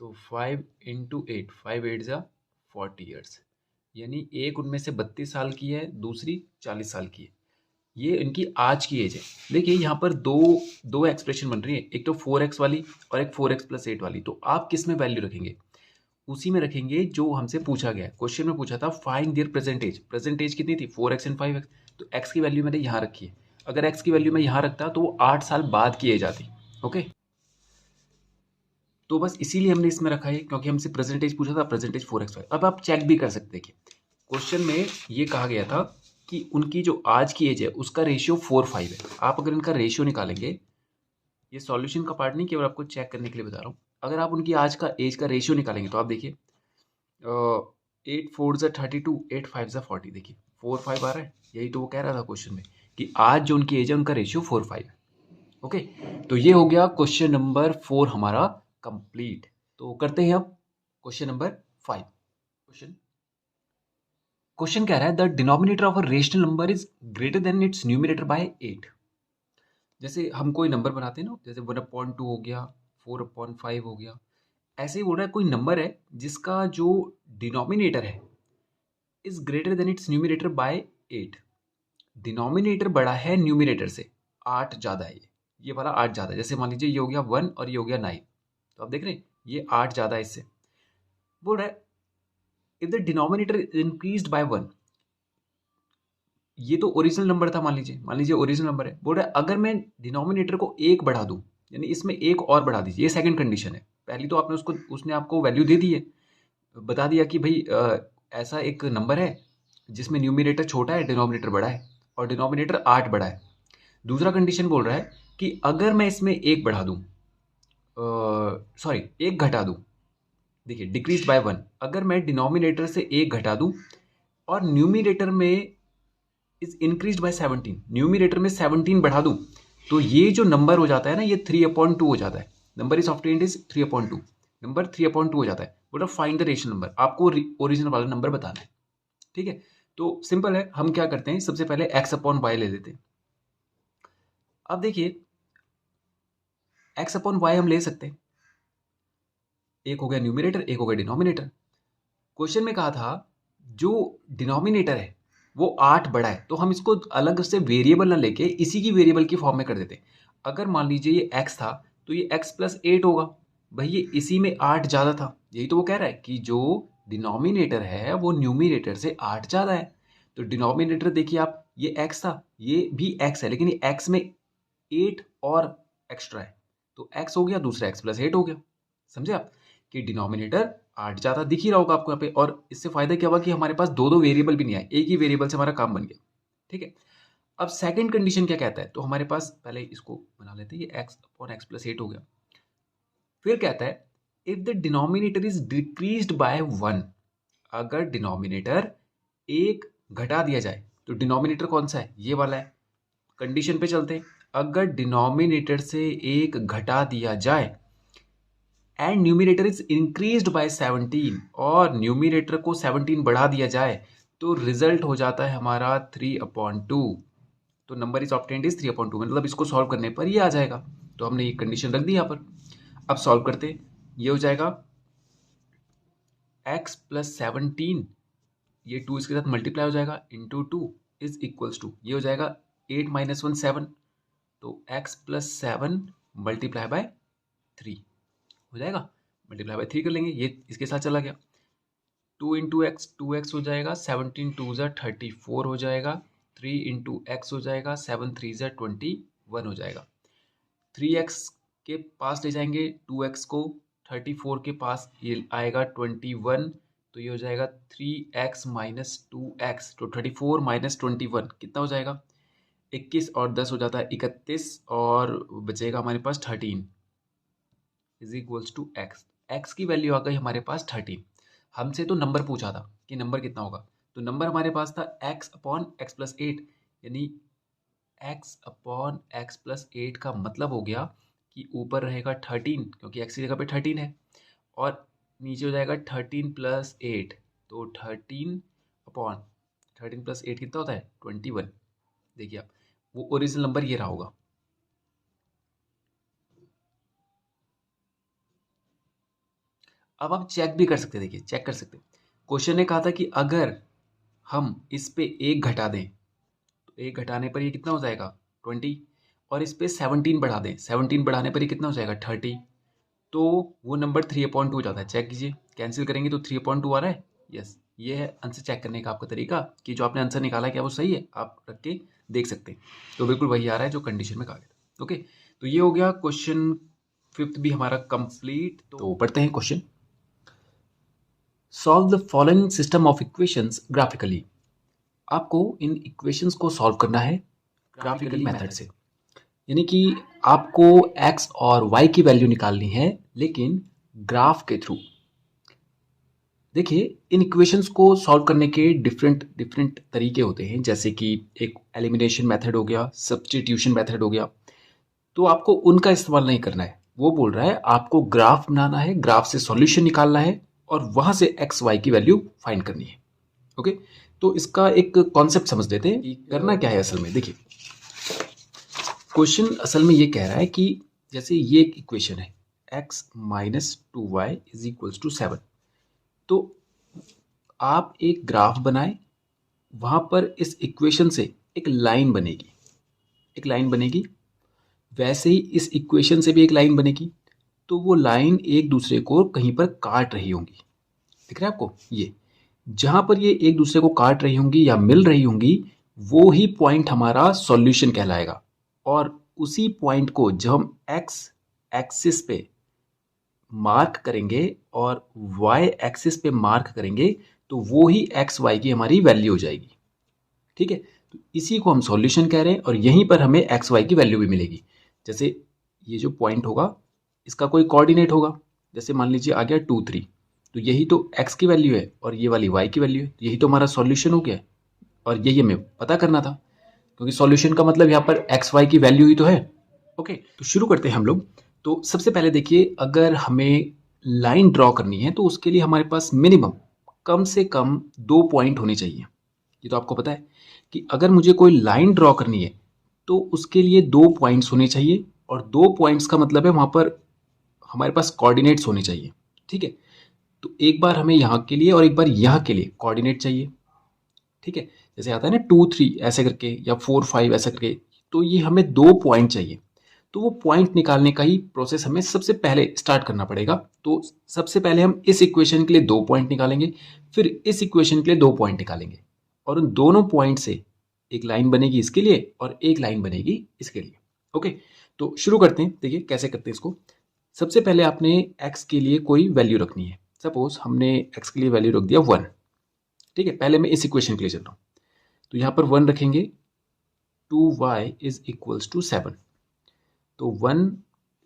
तो 5 इंटू 8, 5 8 ज़ा 40 ईयर्स, यानी एक उनमें से 32 साल की है, दूसरी 40 साल की है। ये इनकी आज की एज है। देखिए यहाँ पर दो दो एक्सप्रेशन बन रही है, एक तो 4x वाली और एक 4x प्लस 8 वाली। तो आप किस में वैल्यू रखेंगे, उसी में रखेंगे जो हमसे पूछा गया है। क्वेश्चन में पूछा था find their present age, present age कितनी थी 4x एंड 5x। तो x की वैल्यू मैंने यहाँ रखी है, अगर x की वैल्यू मैं यहाँ रखता तो वो 8 साल बाद की एज आती। ओके, तो बस इसीलिए हमने इसमें रखा है, क्योंकि हमसे प्रेजेंट एज पूछा था, प्रेजेंट एज 4x 5। अब आप चेक भी कर सकते हैं, क्वेश्चन में ये कहा गया था कि उनकी जो आज की एज है उसका रेशियो 4:5 है। आप अगर इनका रेशियो निकालेंगे, ये सॉल्यूशन का पार्ट नहीं, केवल आपको चेक करने के लिए बता रहा हूँ। अगर आप उनकी आज का एज का रेशियो निकालेंगे तो आप देखिए 8 4 ज़ा 32, 8 5 ज़ा 40, देखिए 4 5 आ रहा है। यही तो वो कह रहा था क्वेश्चन में कि आज जो उनकी एज है उनका रेशियो 4 5 है। ओके, तो ये हो गया क्वेश्चन नंबर 4 हमारा कंप्लीट। तो करते हैं अब क्वेश्चन नंबर 5। क्वेश्चन कह रहा है the denominator of a rational number is greater than it's numerator bye 8। जैसे हम कोई नंबर बनाते हैं ना, जैसे 1/2 हो गया, 4/5 हो गया, ऐसे ही बोल रहा है कोई नंबर है जिसका जो डिनोमिनेटर है is greater than it's numerator bye 8। Denominator बड़ा है न्यूमरेटर से, 8 ज़्यादा है, ये वाला 8 ज़्यादा है। जैसे मान लीजिए ये हो गया 1 और ये हो गया 9, तो आप देख रहे हैं ये 8 ज़्यादा है इससे। बोल रहा है if the denominator increased by 1, ये तो ओरिजिनल नंबर था, मान लीजिए ओरिजिनल नंबर है। बोल रहा है अगर मैं डिनोमिनेटर को 1 बढ़ा दूं, यानी इसमें 1 और बढ़ा दीजिए, ये सेकंड कंडीशन है। पहली तो आपने उसने आपको वैल्यू दे दी है, बता दिया कि भाई ऐसा एक नंबर है जिसमें न्यूमरेटर छोटा है, डिनोमिनेटर बड़ा है, और डिनोमिनेटर 8 बड़ा है। दूसरा कंडीशन बोल रहा है कि अगर मैं इसमें 1 बढ़ा दूं, सॉरी 1 घटा दूं, देखिए डिक्रीज बाय 1, अगर मैं डिनोमिनेटर से 1 घटा दूं और न्यूमरेटर में इज इंक्रीज बाय 17, न्यूमरेटर में 17 बढ़ा दूं, तो ये जो नंबर हो जाता है ना, ये 3/2 हो जाता है। Number is obtained is 3/2, number 3/2 हो जाता है। बोला फाइंड द रेशनल नंबर, आपको ओरिजिनल वाला नंबर बताना है। ठीक है, तो सिंपल है, हम क्या करते हैं, सबसे पहले x/y ले लेते हैं। अब देखिए x/y हम ले सकते हैं, एक हो गया न्यूमरेटर, एक हो गया डिनोमिनेटर। क्वेश्चन में कहा था जो डिनोमिनेटर है वो 8 बड़ा है, तो हम इसको अलग से वेरिएबल ना लेके इसी की वेरिएबल की फॉर्म में कर देते। अगर मान लीजिए ये x था तो ये x प्लस 8 होगा, भाई ये इसी में 8 ज़्यादा था। यही तो वो कह रहा है कि जो डिनोमिनेटर है वो न्यूमिनेटर से 8 ज़्यादा है। तो डिनोमिनेटर देखिए आप, ये x था, ये भी x है, लेकिन ये x में 8 और एक्स्ट्रा है, तो x हो गया, दूसरा x प्लस 8 हो गया। समझे आप कि डिनोमिनेटर 8 ज़्यादा दिख ही रहा होगा आपको यहाँ पे। और इससे फायदा क्या हुआ कि हमारे पास दो वेरिएबल भी नहीं आए, एक ही वेरिएबल से हमारा काम बन गया। ठीक है, अब सेकंड कंडीशन क्या कहता है, तो हमारे पास पहले इसको बना लेते हैं, ये x/x प्लस 8 हो गया। फिर कहता है if the denominator is decreased by 1, अगर डिनोमिनेटर 1 घटा दिया जाए, तो डिनोमिनेटर कौन सा है, ये वाला है। कंडीशन पे चलते हैं, अगर डिनोमिनेटर से 1 घटा दिया जाए and numerator is increased bye 17, और न्यूमिनेटर को 17 बढ़ा दिया जाए, तो रिजल्ट हो जाता है हमारा 3/2। तो नंबर इज ऑब्टेन्ड इज 3/2, मतलब इसको सॉल्व करने पर ये आ जाएगा। तो हमने ये कंडीशन रख दी यहाँ पर। अब सॉल्व करते, ये हो जाएगा x प्लस 17, ये 2 इसके साथ मल्टीप्लाई हो जाएगा, इंटू 2 इज इक्वल्स टू, ये हो जाएगा 8 - 1 7, तो x प्लस 7 मल्टीप्लाई बाय 3 हो जाएगा, मल्टीप्लाई बाय 3 कर लेंगे, ये इसके साथ चला गया। 2 इंटू एक्स, 2x हो जाएगा, 17 2 ज़ा 34 हो जाएगा, 3 इंटू एक्स हो जाएगा, 7 3 ज़ा 21 हो जाएगा। 3x के पास ले जाएंगे 2x को, 34 के पास ये आएगा 21, तो ये हो जाएगा 3x माइनस 2x, तो 34 माइनस 21 कितना हो जाएगा? 21 और 10 हो जाता है 31, और बचेगा हमारे पास 13 is equals to X. X की वैल्यू आ गई हमारे पास 13। हमसे तो नंबर पूछा था कि नंबर कितना होगा, तो नंबर हमारे पास था x अपॉन एक्स प्लस 8, यानी x अपॉन एक्स प्लस 8 का मतलब हो गया कि ऊपर रहेगा 13 क्योंकि x की जगह पे 13 है, और नीचे हो जाएगा 13 प्लस 8, तो 13 अपॉन 13 प्लस 8 कितना होता है? 21। देखिए आप, वो ओरिजिनल नंबर ये रहा होगा। अब आप चेक भी कर सकते हैं, देखिए चेक कर सकते हैं। क्वेश्चन ने कहा था कि अगर हम इस पे एक घटा दें तो एक घटाने पर ये कितना हो जाएगा? 20, और इस पे 17 बढ़ा दें, 17 बढ़ाने पर ये कितना हो जाएगा? 30, तो वो नंबर 3/2 हो जाता है। चेक कीजिए, कैंसिल करेंगे तो 3/2 आ रहा है। यस, ये है आंसर चेक करने का आपका तरीका कि जो आपने आंसर निकाला है क्या वो सही है, आप रख के देख सकते हैं। तो बिल्कुल वही आ रहा है जो कंडीशन में कहा गया था। ओके, तो ये हो गया क्वेश्चन 5th भी हमारा कंप्लीट। तो पढ़ते हैं question. Solve the following system of equations graphically. आपको इन इक्वेशंस को सॉल्व करना है ग्राफिकली मेथड से, यानी कि आपको x और y की वैल्यू निकालनी है लेकिन ग्राफ के थ्रू। देखिए, इन इक्वेशंस को सॉल्व करने के डिफरेंट डिफरेंट तरीके होते हैं, जैसे कि एक एलिमिनेशन मेथड हो गया, सब्स्टिट्यूशन मेथड हो गया, तो आपको उनका इस्तेमाल नहीं करना है। वो बोल रहा है आपको ग्राफ बनाना है, ग्राफ से सॉल्यूशन निकालना है और वहां से एक्स वाई की वैल्यू फाइंड करनी है। ओके, तो इसका एक कॉन्सेप्ट समझ लेते हैं कि करना क्या है असल में। देखिए, क्वेश्चन असल में ये कह रहा है कि जैसे ये एक इक्वेशन है x minus 2y is equals to 7, तो आप एक ग्राफ बनाएं, वहां पर इस इक्वेशन से एक लाइन बनेगी, एक लाइन बनेगी, वैसे ही इस इक्वेशन से भी एक लाइन बनेगी, तो वो लाइन एक दूसरे को कहीं पर काट रही होंगी। दिख रहा है आपको? ये जहां पर ये एक दूसरे को काट रही होंगी या मिल रही होंगी, वो ही पॉइंट हमारा सॉल्यूशन कहलाएगा। और उसी पॉइंट को जब हम एक्स एक्सिस पे मार्क करेंगे और वाई एक्सिस पे मार्क करेंगे, तो वो ही एक्स वाई की हमारी वैल्यू हो जाएगी। ठीक है, तो इसी को हम सॉल्यूशन कह रहे हैं और यहीं पर हमें एक्स वाई की वैल्यू भी मिलेगी। जैसे ये जो पॉइंट होगा इसका कोई कोऑर्डिनेट होगा, जैसे मान लीजिए आ गया 2 3, तो यही तो x की वैल्यू है और ये वाली y की वैल्यू है, यही तो हमारा सॉल्यूशन हो गया। और यही हमें पता करना था, क्योंकि सॉल्यूशन का मतलब यहाँ पर एक्स वाई की वैल्यू ही तो है। ओके, तो शुरू करते हैं हम लोग। तो सबसे पहले देखिए, अगर हमें लाइन ड्रॉ करनी है तो उसके लिए हमारे पास मिनिमम कम से कम 2 पॉइंट होने चाहिए। ये तो आपको पता है कि अगर मुझे कोई लाइन ड्रॉ करनी है तो उसके लिए 2 पॉइंट्स होने चाहिए, और 2 पॉइंट्स का मतलब है वहां पर हमारे पास कोऑर्डिनेट्स होने चाहिए। ठीक है, तो एक बार हमें यहाँ के लिए और एक बार यहाँ के लिए कोऑर्डिनेट चाहिए। ठीक है, जैसे आता है ना 2 3 ऐसे करके या 4 5 ऐसे करके, तो ये हमें 2 पॉइंट चाहिए। तो वो पॉइंट निकालने का ही प्रोसेस हमें सबसे पहले स्टार्ट करना पड़ेगा। तो सबसे पहले हम इस इक्वेशन के लिए 2 पॉइंट निकालेंगे, फिर इस इक्वेशन के लिए 2 पॉइंट निकालेंगे, और उन दोनों पॉइंट से एक लाइन बनेगी इसके लिए और एक लाइन बनेगी इसके लिए। ओके, तो शुरू करते हैं। देखिए कैसे करते हैं इसको। सबसे पहले आपने x के लिए कोई वैल्यू रखनी है। सपोज हमने x के लिए वैल्यू रख दिया 1। ठीक है, पहले मैं इस इक्वेशन के लिए चल रहा हूँ, तो यहाँ पर 1 रखेंगे, 2y इज इक्वल्स टू 7। तो 1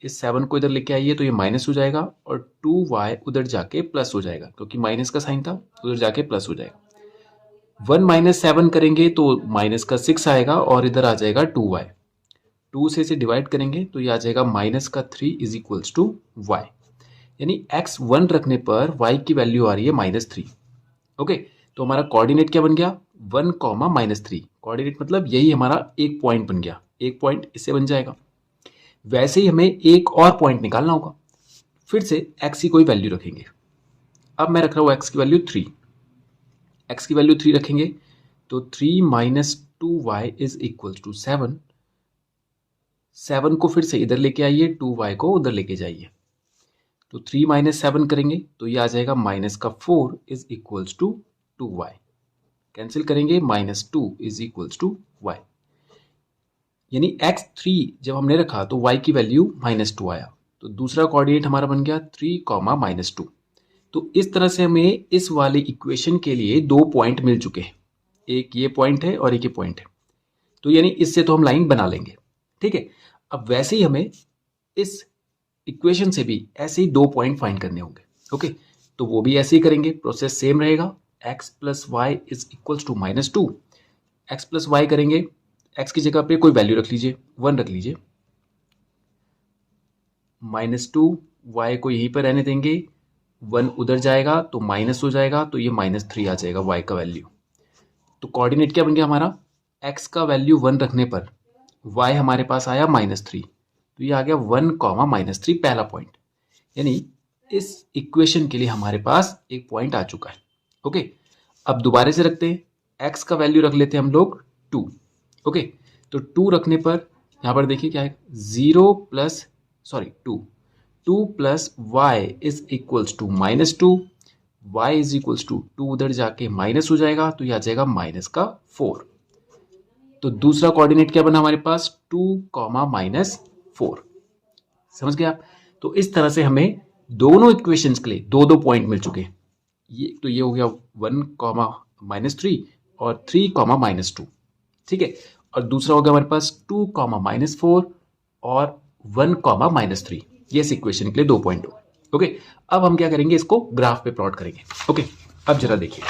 इस 7 को इधर लेके आइए तो ये माइनस हो जाएगा, और 2y उधर जाके प्लस हो जाएगा, क्योंकि माइनस का साइन था, उधर जाके प्लस हो जाएगा। 1 माइनस 7 करेंगे तो माइनस का 6 आएगा, और इधर आ जाएगा 2y। 2 से इसे डिवाइड करेंगे तो ये आ जाएगा माइनस का 3 इज इक्वल्स टू y, यानी x 1 रखने पर y की वैल्यू आ रही है -3। ओके, तो हमारा कोऑर्डिनेट क्या बन गया? 1 -3। कोऑर्डिनेट मतलब यही हमारा एक पॉइंट बन गया, एक पॉइंट इससे बन जाएगा। वैसे ही हमें एक और पॉइंट निकालना होगा, फिर से x की कोई वैल्यू रखेंगे। अब मैं रख रहा हूँ x की वैल्यू 3। x की वैल्यू 3 रखेंगे तो 3 minus 2y is equal to 7। 7 को फिर से इधर लेके आइए, 2y को उधर लेके जाइए, तो 3 माइनस 7 करेंगे तो ये आ जाएगा माइनस का 4 is equals to 2y। Cancel करेंगे, -2 इज इक्वल्स टू y। यानी x3 जब हमने रखा तो y की वैल्यू -2 आया, तो दूसरा कोऑर्डिनेट हमारा बन गया 3, -2। तो इस तरह से हमें इस वाली इक्वेशन के लिए 2 पॉइंट मिल चुके हैं, एक ये पॉइंट है और एक ये पॉइंट है। तो यानी इससे तो हम लाइन बना लेंगे, ठीक है। अब वैसे ही हमें इस इक्वेशन से भी ऐसे ही 2 पॉइंट फाइंड करने होंगे, ओके। तो वो भी ऐसे ही करेंगे, प्रोसेस सेम रहेगा। x plus Y is equals to -2, x plus Y करेंगे, x की जगह पे कोई वैल्यू रख लीजिए, 1 रख लीजिए, -2, y को यहीं पर रहने देंगे, 1 उधर जाएगा तो माइनस हो जाएगा, तो ये -3 आ जाएगा y का वैल्यू। तो कोऑर्डिनेट क्या बन गया हमारा, x का वैल्यू 1 रखने पर y हमारे पास आया -3, तो ये आ गया 1, -3 पहला पॉइंट। यानी इस इक्वेशन के लिए हमारे पास एक पॉइंट आ चुका है, ओके। अब दोबारा से रखते हैं, x का वैल्यू रख लेते हैं हम लोग 2, ओके। तो 2 रखने पर यहाँ पर देखिए क्या है, 2 plus Y is equals to -2, y is equals to 2 उधर जाके माइनस हो जाएगा, तो यह आ जाएगा -4। तो दूसरा कोऑर्डिनेट क्या बना हमारे पास, 2, -4। समझ गए आप। तो इस तरह से हमें दोनों इक्वेशंस के लिए 2 पॉइंट मिल चुके हैं। ये हो गया 1, -3 और 3, -2, ठीक है। और दूसरा हो गया हमारे पास 2, -4 और 1, -3। ये इस इक्वेशन के लिए 2 पॉइंट हो गए, ओके। अब हम क्या करेंगे, इसको ग्राफ पे प्लॉट करेंगे, ओके। अब जरा देखिए,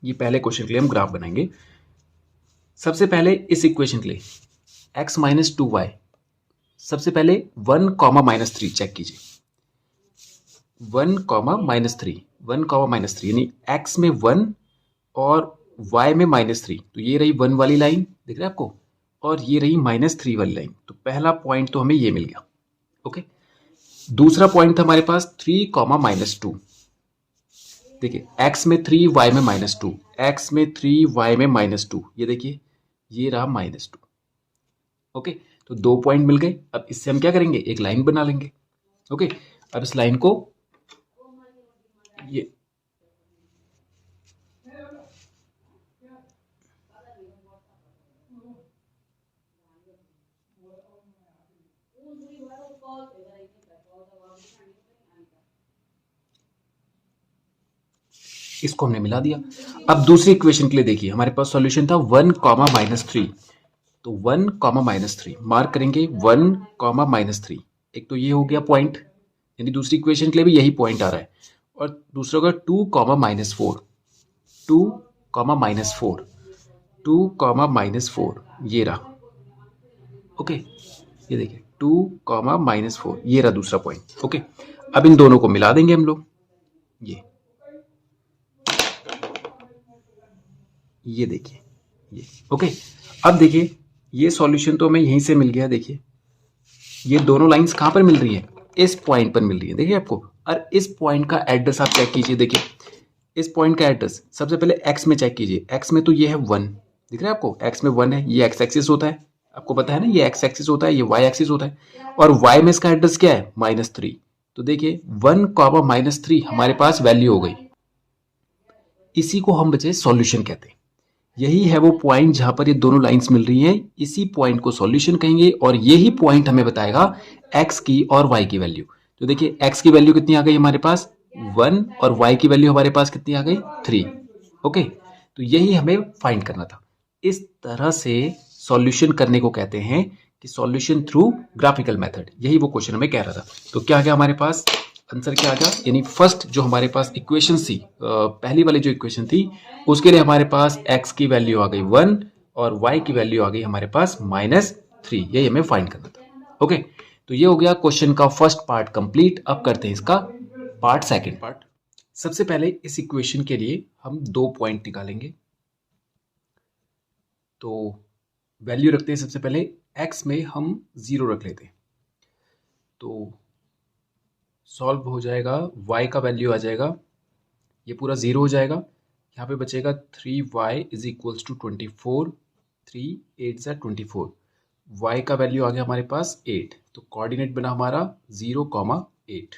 ये पहले क्वेश्चन के लिए हम ग्राफ बनाएंगे। सबसे पहले इस इक्वेशन के लिए x - 2y, सबसे पहले 1, -3 चेक कीजिए, 1, -3 यानी x में 1 और y में -3, तो ये रही 1 वाली लाइन, दिख रहा है आपको, और ये रही -3 वाली लाइन। तो पहला पॉइंट तो हमें ये मिल गया, ओके। दूसरा पॉइंट था हमारे पास 3, -2। देखिए x में 3, y में -2, x में 3, y में -2, ये देखिए ये रहा -2, ओके। तो 2 पॉइंट मिल गए। अब इससे हम क्या करेंगे, एक लाइन बना लेंगे, ओके। अब इस लाइन को ये इसको हमने मिला दिया। अब दूसरी इक्वेशन के लिए देखिए, हमारे पास सॉल्यूशन था 1, -3। तो 1, -3 मार्क करेंगे, 1, -3। एक तो ये हो गया पॉइंट, यानी दूसरी इक्वेशन के लिए भी यही पॉइंट आ रहा है। और दूसरा होगा 2, -4, 2, -4, 2, -4, ये रहा, ओके। ये देखिए 2, -4, ये रहा दूसरा पॉइंट, ओके। अब इन दोनों को मिला देंगे हम लोग, ये देखिए ये, ओके। अब देखिए ये सॉल्यूशन तो हमें यहीं से मिल गया। देखिए ये दोनों लाइंस कहाँ पर मिल रही है, इस पॉइंट पर मिल रही है, देखिए आपको। और इस पॉइंट का एड्रेस आप चेक कीजिए, देखिए इस पॉइंट का एड्रेस सबसे पहले एक्स में चेक कीजिए। एक्स में तो ये है 1, दिख रहा है आपको, एक्स में 1 है, ये एक्स एक्सिस होता है, आपको पता है ना, ये एक्स एक्सिस होता है, ये वाई एक्सिस होता है। और वाई में इसका एड्रेस क्या है, -3। तो देखिए 1, -3 हमारे पास वैल्यू हो गई। इसी को हम बचे सॉल्यूशन कहते हैं। यही है वो पॉइंट जहां पर ये दोनों लाइंस मिल रही हैं, इसी पॉइंट को सॉल्यूशन कहेंगे। और यही पॉइंट हमें बताएगा x की और y की वैल्यू। तो देखिए x की वैल्यू कितनी आ गई हमारे पास, 1, और y की वैल्यू हमारे पास कितनी आ गई, 3, ओके। तो यही हमें फाइंड करना था। इस तरह से सॉल्यूशन करने को कहते हैं कि सॉल्यूशन थ्रू ग्राफिकल मेथड। यही वो क्वेश्चन हमें कह रहा था। तो क्या आ गया हमारे पास, आंसर क्या आ गया, यानी फर्स्ट जो हमारे पास इक्वेशन थी, पहली वाली जो इक्वेशन थी, उसके लिए हमारे पास x की वैल्यू आ गई 1 और y की वैल्यू आ गई हमारे पास -3। यही हमें फाइंड करना था, ओके। तो ये हो गया क्वेश्चन का फर्स्ट पार्ट कंप्लीट। अब करते हैं इसका पार्ट सेकंड पार्ट। सबसे पहले इस इक्वेशन के लिए हम 2 पॉइंट निकालेंगे। तो वैल्यू रखते हैं सबसे पहले, x में हम 0 रख लेते हैं, तो सॉल्व हो जाएगा, y का वैल्यू आ जाएगा, ये पूरा 0 हो जाएगा। यहाँ पे बचेगा 3y इज इक्वल्स टू 24, 3 8 ज़ा 24, y का वैल्यू आ गया हमारे पास 8। तो कोऑर्डिनेट बना हमारा 0, 8।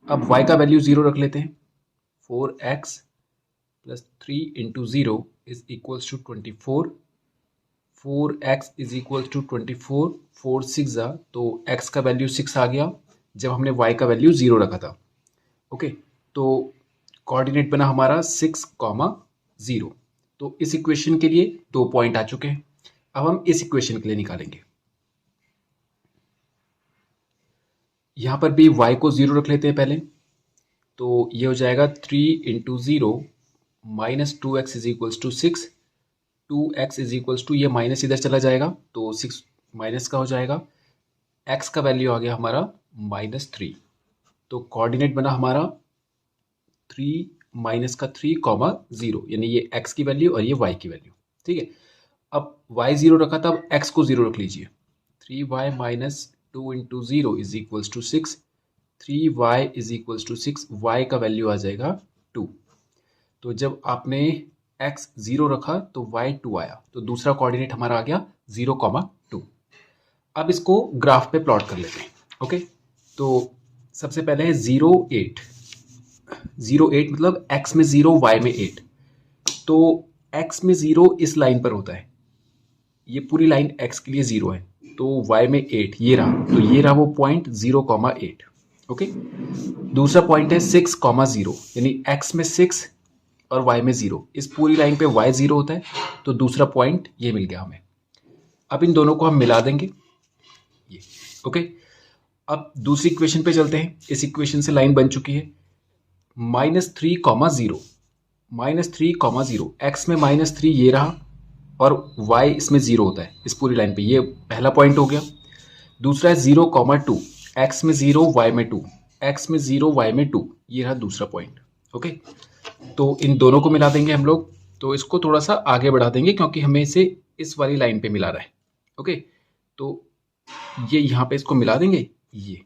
अब y का वैल्यू 0 रख लेते हैं, 4x plus 3 into 0 is equals to 24, 4x is equal to 24, 4 6 तो x का वैल्यू 6 आ गया जब हमने y का वैल्यू 0 रखा था। ओके, तो कोऑर्डिनेट बना हमारा 6,0। तो इस इक्वेशन के लिए 2 पॉइंट आ चुके हैं। अब हम इस इक्वेशन के लिए निकालेंगे। यहां पर भी y को 0 रख लेते हैं पहले, तो ये हो जाएगा 3 into 0 minus 2x is equals to 6। 2x is equals to, ये माइनस इधर चला जाएगा तो 6 माइनस का हो जाएगा। x का वैल्यू आ गया हमारा -3। तो कोऑर्डिनेट बना हमारा 3 माइनस का 3,0, यानी ये x की वैल्यू और ये y की वैल्यू। ठीक है, अब y 0 रखा था, अब x को 0 रख लीजिए। 3y minus 2 into 0 is equals to 6। 3y is equals to 6, y का वैल्यू आ जाएगा 2। तो जब आपने x 0 रखा तो y 2 आया, तो दूसरा कोऑर्डिनेट हमारा आ गया 0,2। अब इसको ग्राफ पे प्लॉट कर लेते हैं। ओके, तो सबसे पहले है 0 8। 0 8 मतलब x में 0 y में 8। तो x में 0 इस लाइन पर होता है, ये पूरी लाइन x के लिए 0 है, तो y में 8 ये रहा, तो ये रहा वो पॉइंट 0,8। ओके, दूसरा पॉइंट है 6,0, यानी x में 6 और y में 0, इस पूरी लाइन पे y 0 होता है, तो दूसरा पॉइंट ये मिल गया हमें। अब इन दोनों को हम मिला देंगे ये। ओके, अब दूसरी इक्वेशन पे चलते हैं। इस इक्वेशन से लाइन बन चुकी है -3,0, -3,0, x में -3 ये रहा और y इसमें 0 होता है इस पूरी लाइन पे, ये पहला पॉइंट हो गया। दूसरा है 0,2, x में 0 y में 2, x में 0 y में 2, ये रहा दूसरा पॉइंट। ओके, तो इन दोनों को मिला देंगे हम लोग। तो इसको थोड़ा सा आगे बढ़ा देंगे क्योंकि हमें इसे इस वाली लाइन पे मिला रहा है। ओके, तो ये यहाँ पे इसको मिला देंगे ये।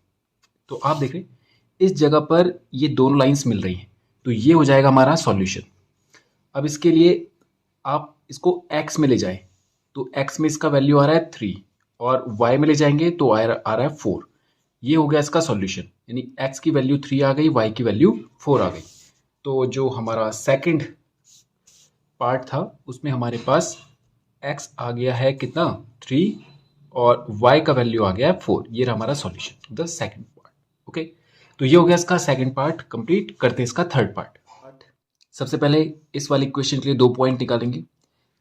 तो आप देख रहे हैं इस जगह पर ये दोनों लाइंस मिल रही हैं, तो ये हो जाएगा हमारा सॉल्यूशन। अब इसके लिए आप इसको x में ले जाएं, तो x में इसका वैल्यू आ रहा है 3 और y में ले जाएंगे तो आ रहा है 4। ये हो गया इसका सॉल्यूशन, यानी x की वैल्यू 3 आ गई, y की वैल्यू 4 आ गई। तो जो हमारा सेकंड पार्ट था उसमें हमारे पास x आ गया है कितना 3 और y का वैल्यू आ गया है 4। ये रहा हमारा solution, the second part. Okay, तो ये हो गया इसका सेकंड पार्ट कंप्लीट। करते हैं इसका थर्ड पार्ट। सबसे पहले इस वाली इक्वेशन के लिए 2 पॉइंट निकालेंगे।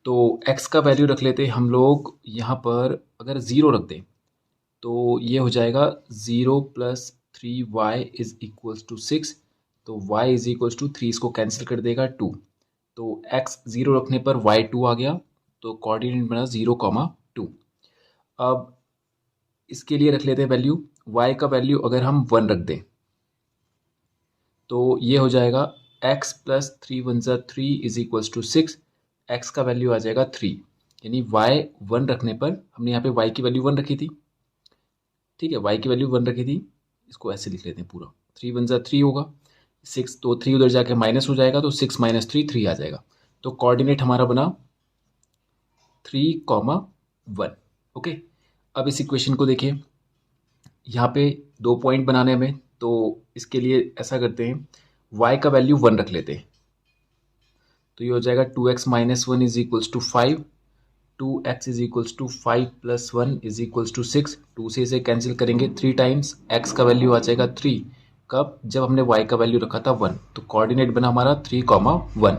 तो x का वैल्यू रख लेते हैं हम लोग यहाँ पर, अगर 0 रख दें तो ये हो जाएगा 0 plus 3y is equals to 6। तो y इज इक्वल्स टू 3, इसको कैंसिल कर देगा 2। तो x 0 रखने पर y 2 आ गया, तो कोऑर्डिनेट बना 0,2। अब इसके लिए रख लेते हैं वैल्यू, y का वैल्यू अगर हम 1 रख दें तो ये हो जाएगा x प्लस 3 1 ज़ा 3 इज इक्वल्स टू 6। x का वैल्यू आ जाएगा 3, यानी y 1 रखने पर, हमने यहाँ पे y की वैल्यू 1 रखी थी। ठीक है, y की वैल्यू 1 रखी थी, इसको ऐसे लिख लेते हैं पूरा। 3 1 ज़ा 3 होगा, 6 तो 3 उधर जाके माइनस हो जाएगा, तो 6 माइनस 3 3 आ जाएगा। तो कोऑर्डिनेट हमारा बना 3,1। ओके, अब इस इक्वेशन को देखिए, यहाँ पे 2 पॉइंट बनाने हमें, तो इसके लिए ऐसा करते हैं y का वैल्यू 1 रख लेते हैं। तो ये हो जाएगा 2x minus 1 is equals to 5। 2x is equals to 5 plus 1 is equals to 6। 2 से इसे कैंसिल करेंगे 3 टाइम्स, x का वैल्यू आ जाएगा 3। कब? जब हमने y का वैल्यू रखा था 1। तो कोऑर्डिनेट बना हमारा 3,1।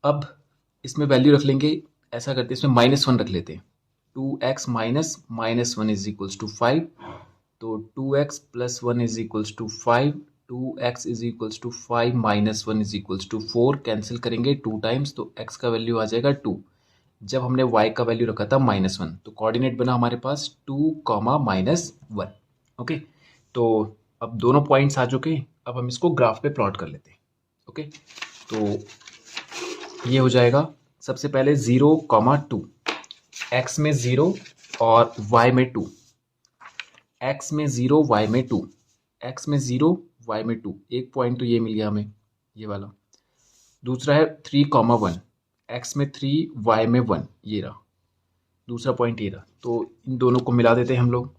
अब इसमें वैल्यू रख लेंगे, ऐसा करते हैं इसमें -1 रख लेते हैं। 2x minus -1 is equals to 5। तो 2x plus 1 is equals to 5। 2x is equals to 5 minus 1 is equals to 4। Cancel करेंगे 2 टाइम्स, तो x का वैल्यू आ जाएगा 2। जब हमने y का वैल्यू रखा था -1, तो कोऑर्डिनेट बना हमारे पास 2, -1। ओके, तो अब दोनों पॉइंट्स आ चुके हैं। अब हम इसको ग्राफ पे प्लॉट कर लेते हैं। ओके, तो ये हो जाएगा सबसे पहले 0,2, x में 0 और y में 2। x में 0 y में 2, x में 0 y में 2, एक पॉइंट तो ये मिल गया हमें, ये वाला। दूसरा है 3,1, x में 3 y में 1, ये रहा दूसरा पॉइंट, ये रहा। तो इन दोनों को मिला देते हैं हम लोग।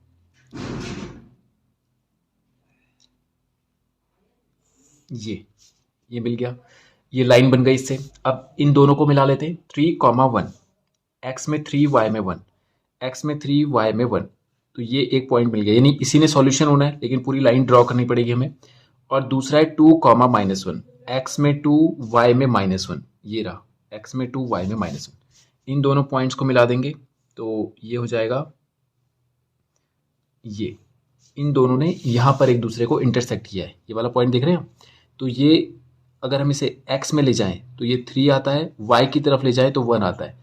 ये मिल गया, ये लाइन बन गई इससे। अब इन दोनों को मिला लेते हैं 3,1, x में 3 y में 1, x में 3 y में 1, तो ये एक पॉइंट मिल गया, यानी इसी ने सॉल्यूशन होना है, लेकिन पूरी लाइन ड्रॉ करनी पड़ेगी हमें। और दूसरा है 2 कॉमा -1, x में 2 y में -1, ये रहा x में 2 y में -1। इन दोनों पॉइंट्स को मिला देंगे तो ये हो जाएगा, ये इन दोनों ने यहाँ पर एक दूसरे को इंटरसेक्ट किया है, ये वाला पॉइंट देख रहे हैं। तो ये अगर हम इसे x में ले जाएं तो ये 3 आता है, y की तरफ ले जाएं तो 1 आता है।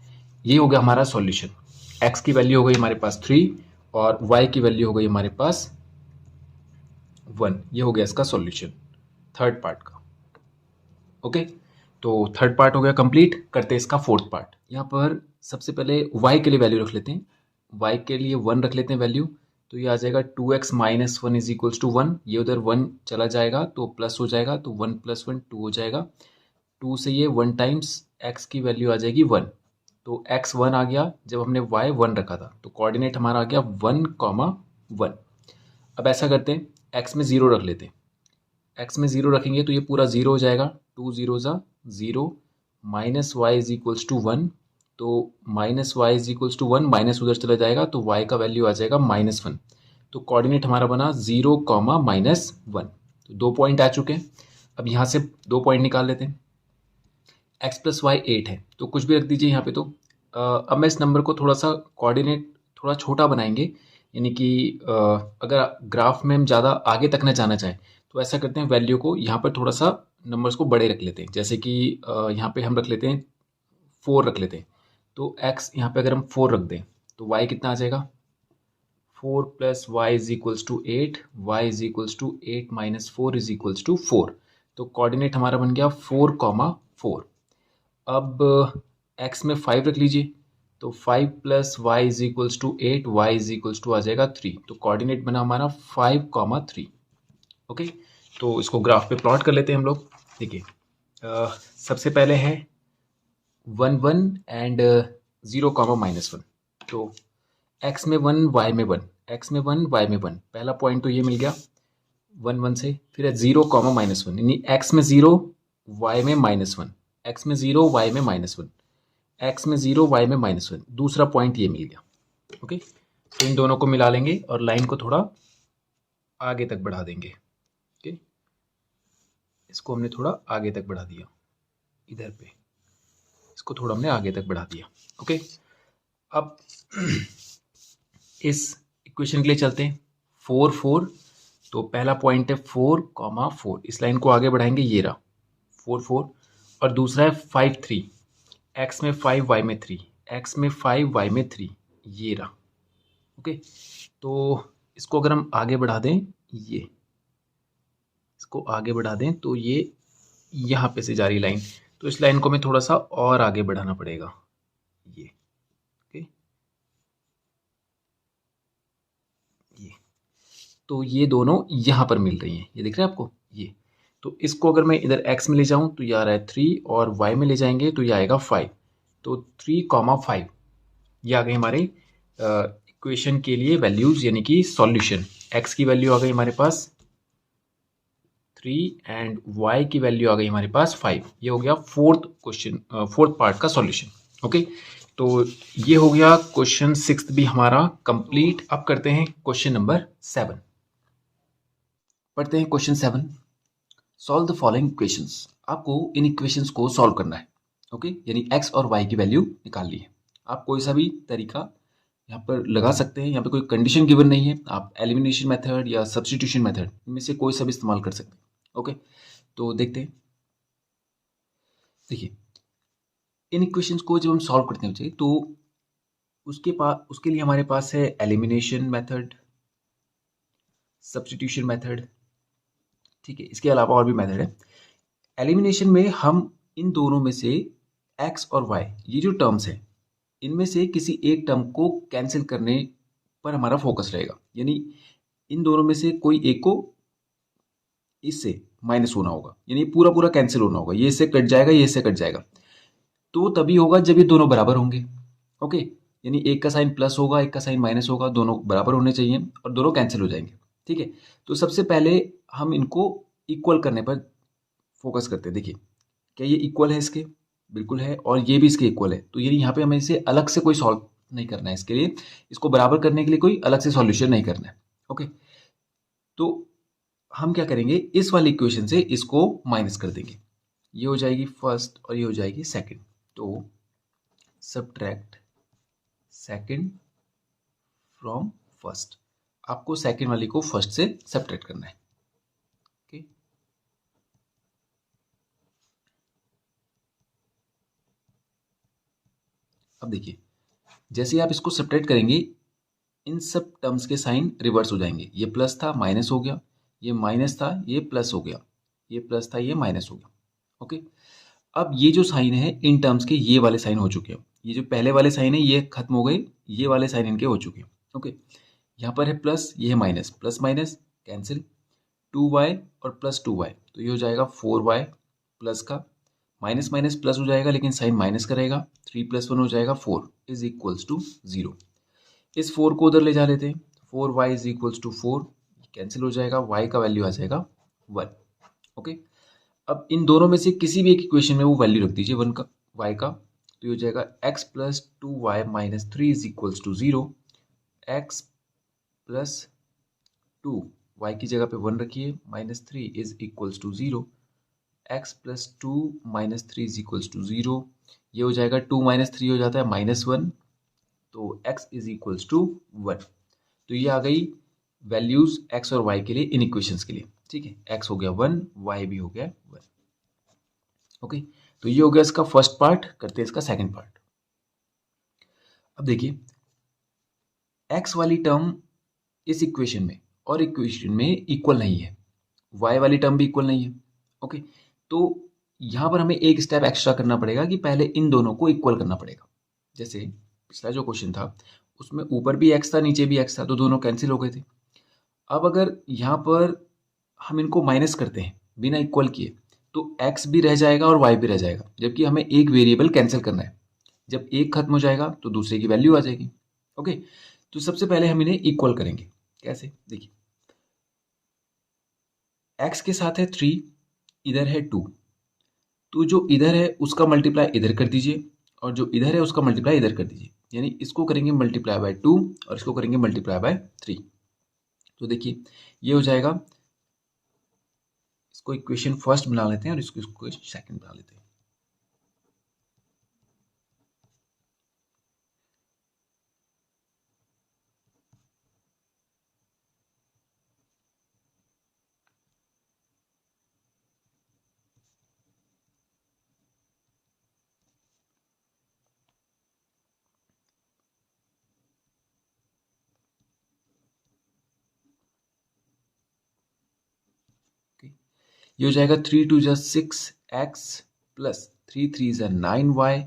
ये हो गया हमारा सॉल्यूशन। x की वैल्यू हो गई हमारे पास 3 और y की वैल्यू हो गई हमारे पास 1। ये हो गया इसका सॉल्यूशन थर्ड पार्ट का। ओके, तो थर्ड पार्ट हो गया कंप्लीट। करते हैं इसका फोर्थ पार्ट। यहाँ पर सबसे पहले y के लिए वैल्यू रख लेते हैं, y के लिए 1 रख लेते हैं वैल्यू। तो ये आ जाएगा 2x minus 1 is equals to 1, ये उधर 1 चला जाएगा तो प्लस हो जाएगा, तो 1 + 1 2 हो जाएगा। 2 से ये 1 टाइम्स x की वैल्यू आ जाएगी 1, तो x 1 आ गया जब हमने y 1 रखा था, तो कोऑर्डिनेट हमारा आ गया 1,1। अब ऐसा करते हैं, x में 0 रख लेते हैं। x में 0 रखेंगे तो ये पूरा 0 हो जाएगा, 2 0 ज़ा 0, minus Y is equals to 1, तो minus Y is equals to 1, minus उधर चला जाएगा तो y का वैल्यू आ जाएगा -1। तो कोऑर्डिनेट हमारा बना 0, -1। तो 2 पॉइंट आ चुके हैं। अब यहाँ से 2 पॉइंट निकाल लेते हैं। x + y 8 है, तो कुछ भी रख दीजिए यहाँ पे। तो अब मैं इस नंबर को थोड़ा सा कोऑर्डिनेट थोड़ा छोटा बनाएंगे, यानी कि अगर ग्राफ में हम ज़्यादा आगे तक ना जाना चाहें तो ऐसा करते हैं, वैल्यू को यहाँ पर थोड़ा सा नंबर्स को बड़े रख लेते हैं। जैसे कि यहाँ पे हम रख लेते हैं 4 रख लेते हैं। तो x यहाँ पे अगर हम 4 रख दें तो y कितना आ जाएगा, 4 + y is equals to 8, y is equals to 8 - 4 is equals to 4। तो कोऑर्डिनेट हमारा बन गया 4,4। अब x में 5 रख लीजिए, तो 5 + y is equals to 8, y is equals to आ जाएगा 3। तो कोऑर्डिनेट बना हमारा 5,3। ओके, तो इसको ग्राफ पे प्लॉट कर लेते हैं हम लोग। देखिए, सबसे पहले है 1 1 एंड 0, -1। तो x में 1 y में 1, x में 1 y में 1, पहला पॉइंट तो ये मिल गया 1 1 से। फिर है 0, -1, यानी x में 0 y में -1, x में 0 y में -1, x में 0 y में -1, दूसरा पॉइंट ये मिल गया। ओके, तो इन दोनों को मिला लेंगे और लाइन को थोड़ा आगे तक बढ़ा देंगे। ओके, इसको हमने थोड़ा आगे तक बढ़ा दिया, इधर पे इसको थोड़ा हमने आगे तक बढ़ा दिया। ओके, अब इस इक्वेशन के लिए चलते हैं। 4 4, तो पहला पॉइंट है 4,4, इस लाइन को आगे बढ़ाएंगे, ये रहा 4 4। और दूसरा है 5 3, x में 5 y में 3, x में 5 y में 3, ये रहा। ओके, तो इसको अगर हम आगे बढ़ा दें, ये इसको आगे बढ़ा दें तो ये यहाँ पे से जा रही लाइन, तो इस लाइन को हमें थोड़ा सा और आगे बढ़ाना पड़ेगा, ये। ओके, ये तो ये दोनों यहाँ पर मिल रही हैं, ये दिख रहा है आपको, ये। तो इसको अगर मैं इधर x में ले जाऊँ तो ये आ रहा है 3, और y में ले जाएंगे तो ये आएगा 5। तो 3,5 ये आ गई हमारे इक्वेशन के लिए वैल्यूज, यानी कि सॉल्यूशन। x की वैल्यू आ गई हमारे पास 3 एंड y की वैल्यू आ गई हमारे पास 5। ये हो गया फोर्थ पार्ट का सॉल्यूशन। ओके, तो ये हो गया क्वेश्चन 6 भी हमारा कंप्लीट। अब करते हैं क्वेश्चन नंबर 7। पढ़ते हैं question 7। Solve the following equations. आपको इन इक्वेशंस को सॉल्व करना है। ओके, यानी x और y की वैल्यू निकालनी है। आप कोई सा भी तरीका यहाँ पर लगा सकते हैं, यहाँ पे कोई कंडीशन गिवन नहीं है। आप एलिमिनेशन मेथड या सब्स्टिट्यूशन मेथड, इनमें से कोई सा भी इस्तेमाल कर सकते हैं। ओके, तो देखते हैं। देखिए, इन इक्वेशंस को जब हम सॉल्व करते हैं तो उसके लिए हमारे पास है एलिमिनेशन मेथड, सब्स्टिट्यूशन मेथड। ठीक है, इसके अलावा और भी मेथड है। एलिमिनेशन में हम इन दोनों में से x और y, ये जो टर्म्स हैं, इनमें से किसी एक टर्म को कैंसिल करने पर हमारा फोकस रहेगा। यानी इन दोनों में से कोई एक को इससे माइनस होना होगा, यानी पूरा पूरा कैंसिल होना होगा। ये इससे कट जाएगा, ये इससे कट जाएगा, तो तभी होगा जब ये दोनों बराबर होंगे। ओके, यानी एक का साइन प्लस होगा, एक का साइन माइनस होगा, दोनों बराबर होने चाहिए और दोनों कैंसिल हो जाएंगे। ठीक है, तो सबसे पहले हम इनको इक्वल करने पर फोकस करते हैं। देखिए, क्या ये इक्वल है इसके? बिल्कुल है, और ये भी इसके इक्वल है, तो ये यहाँ पे हमें इसे अलग से कोई सॉल्व नहीं करना है, इसके लिए इसको बराबर करने के लिए कोई अलग से सॉल्यूशन नहीं करना है। ओके, तो हम क्या करेंगे, इस वाली इक्वेशन से इसको माइनस कर देंगे, ये हो जाएगी फर्स्ट और ये हो जाएगी सेकंड। तो सब्ट्रैक्ट सेकंड फ्रॉम फर्स्ट, आपको सेकंड वाली को फर्स्ट से सब्ट्रैक्ट करना है। ओके, अब देखिए, जैसे आप इसको सब्ट्रैक्ट करेंगे, इन सब टर्म्स के साइन रिवर्स हो जाएंगे, ये प्लस था माइनस हो गया, ये माइनस था ये प्लस हो गया, ये प्लस था ये माइनस हो गया। ओके, अब ये जो साइन है इन टर्म्स के ये वाले साइन हो चुके हैं, ये जो पहले वाले साइन है ये खत्म हो गए, ये वाले साइन इनके हो चुके हैं। ओके, यहाँ पर है प्लस, ये है minus, plus minus cancel, 2y और प्लस 2y, तो ये हो जाएगा 4y प्लस का, माइनस माइनस प्लस हो जाएगा लेकिन साइन माइनस करेगा, 3 + 1 हो जाएगा 4 इज इक्वल्स टू 0। इस 4 को उधर ले जा लेते हैं, 4y is equals to 4 cancel हो जाएगा, y का वैल्यू आ जाएगा 1। ओके, अब इन दोनों में से किसी भी एक इक्वेशन में वो वैल्यू रख दीजिए 1 का, y का, तो ये हो जाएगा x + 2y - 3 is equals to 0। x + 2 y की जगह पे 1 रखिए, -3 is equals to 0। x + 2 - 3 is equals to 0, ये हो जाएगा 2 - 3 हो जाता है -1, तो x इज इक्वल्स टू 1। तो ये आ गई वैल्यूज x और y के लिए इन इक्वेशंस के लिए। ठीक है, x हो गया 1, y भी हो गया 1। ओके, तो ये हो गया इसका फर्स्ट पार्ट। करते हैं इसका सेकंड पार्ट। अब देखिए, x वाली टर्म इस इक्वेशन में और इक्वेशन में इक्वल नहीं है, y वाली टर्म भी इक्वल नहीं है। ओके, तो यहाँ पर हमें एक स्टेप एक्स्ट्रा करना पड़ेगा कि पहले इन दोनों को इक्वल करना पड़ेगा। जैसे पिछला जो क्वेश्चन था उसमें ऊपर भी x था नीचे भी x था, तो दोनों कैंसिल हो गए थे। अब अगर यहाँ पर हम इनको माइनस करते हैं बिना इक्वल किए, तो x भी रह जाएगा और y भी रह जाएगा, जबकि हमें एक वेरिएबल कैंसिल करना है। जब एक खत्म हो जाएगा तो दूसरे की वैल्यू आ जाएगी। ओके, तो सबसे पहले हम इन्हें इक्वल करेंगे। कैसे, देखिए, x के साथ है 3, इधर है 2, तो जो इधर है उसका मल्टीप्लाई इधर कर दीजिए और जो इधर है उसका मल्टीप्लाई इधर कर दीजिए, यानी इसको करेंगे मल्टीप्लाई बाय 2 और इसको करेंगे मल्टीप्लाई बाय 3। तो देखिए ये हो जाएगा, इसको इक्वेशन फर्स्ट बना लेते हैं और इसको इक्वेशन सेकंड बना लेते हैं। ये हो जाएगा 3 2 जा 6x प्लस 3 3 जा 9y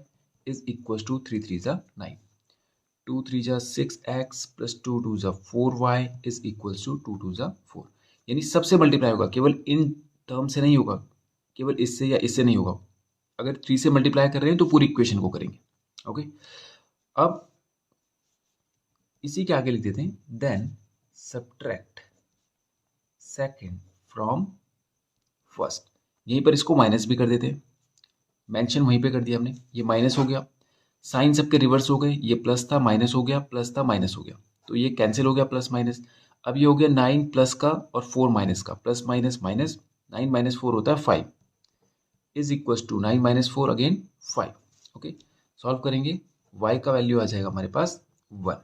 इज इक्वल टू 3 3 जा 9। 2 3 जा 6x प्लस 2 2 जा 4y इज इक्वल टू 2 2 जा 4, यानी सबसे मल्टीप्लाई होगा, केवल इन टर्म से नहीं होगा, केवल इससे या इससे नहीं होगा। अगर 3 से मल्टीप्लाई कर रहे हैं तो पूरी इक्वेशन को करेंगे। ओके, अब इसी के आगे लिख देते हैं, then subtract second from first. यहीं पर इसको माइनस भी कर देते हैं, मेंशन वहीं पे कर दिया हमने, ये माइनस हो गया, साइन सबके रिवर्स हो गए, ये प्लस था माइनस हो गया, प्लस था माइनस हो गया, तो ये कैंसिल हो गया प्लस माइनस। अब ये हो गया 9 प्लस का और 4 माइनस का, प्लस माइनस माइनस, 9 - 4 होता है 5 is equal to 9 - 4 again 5। Okay, solve करेंगे, y का वैल्यू आ जाएगा हमारे पास 1।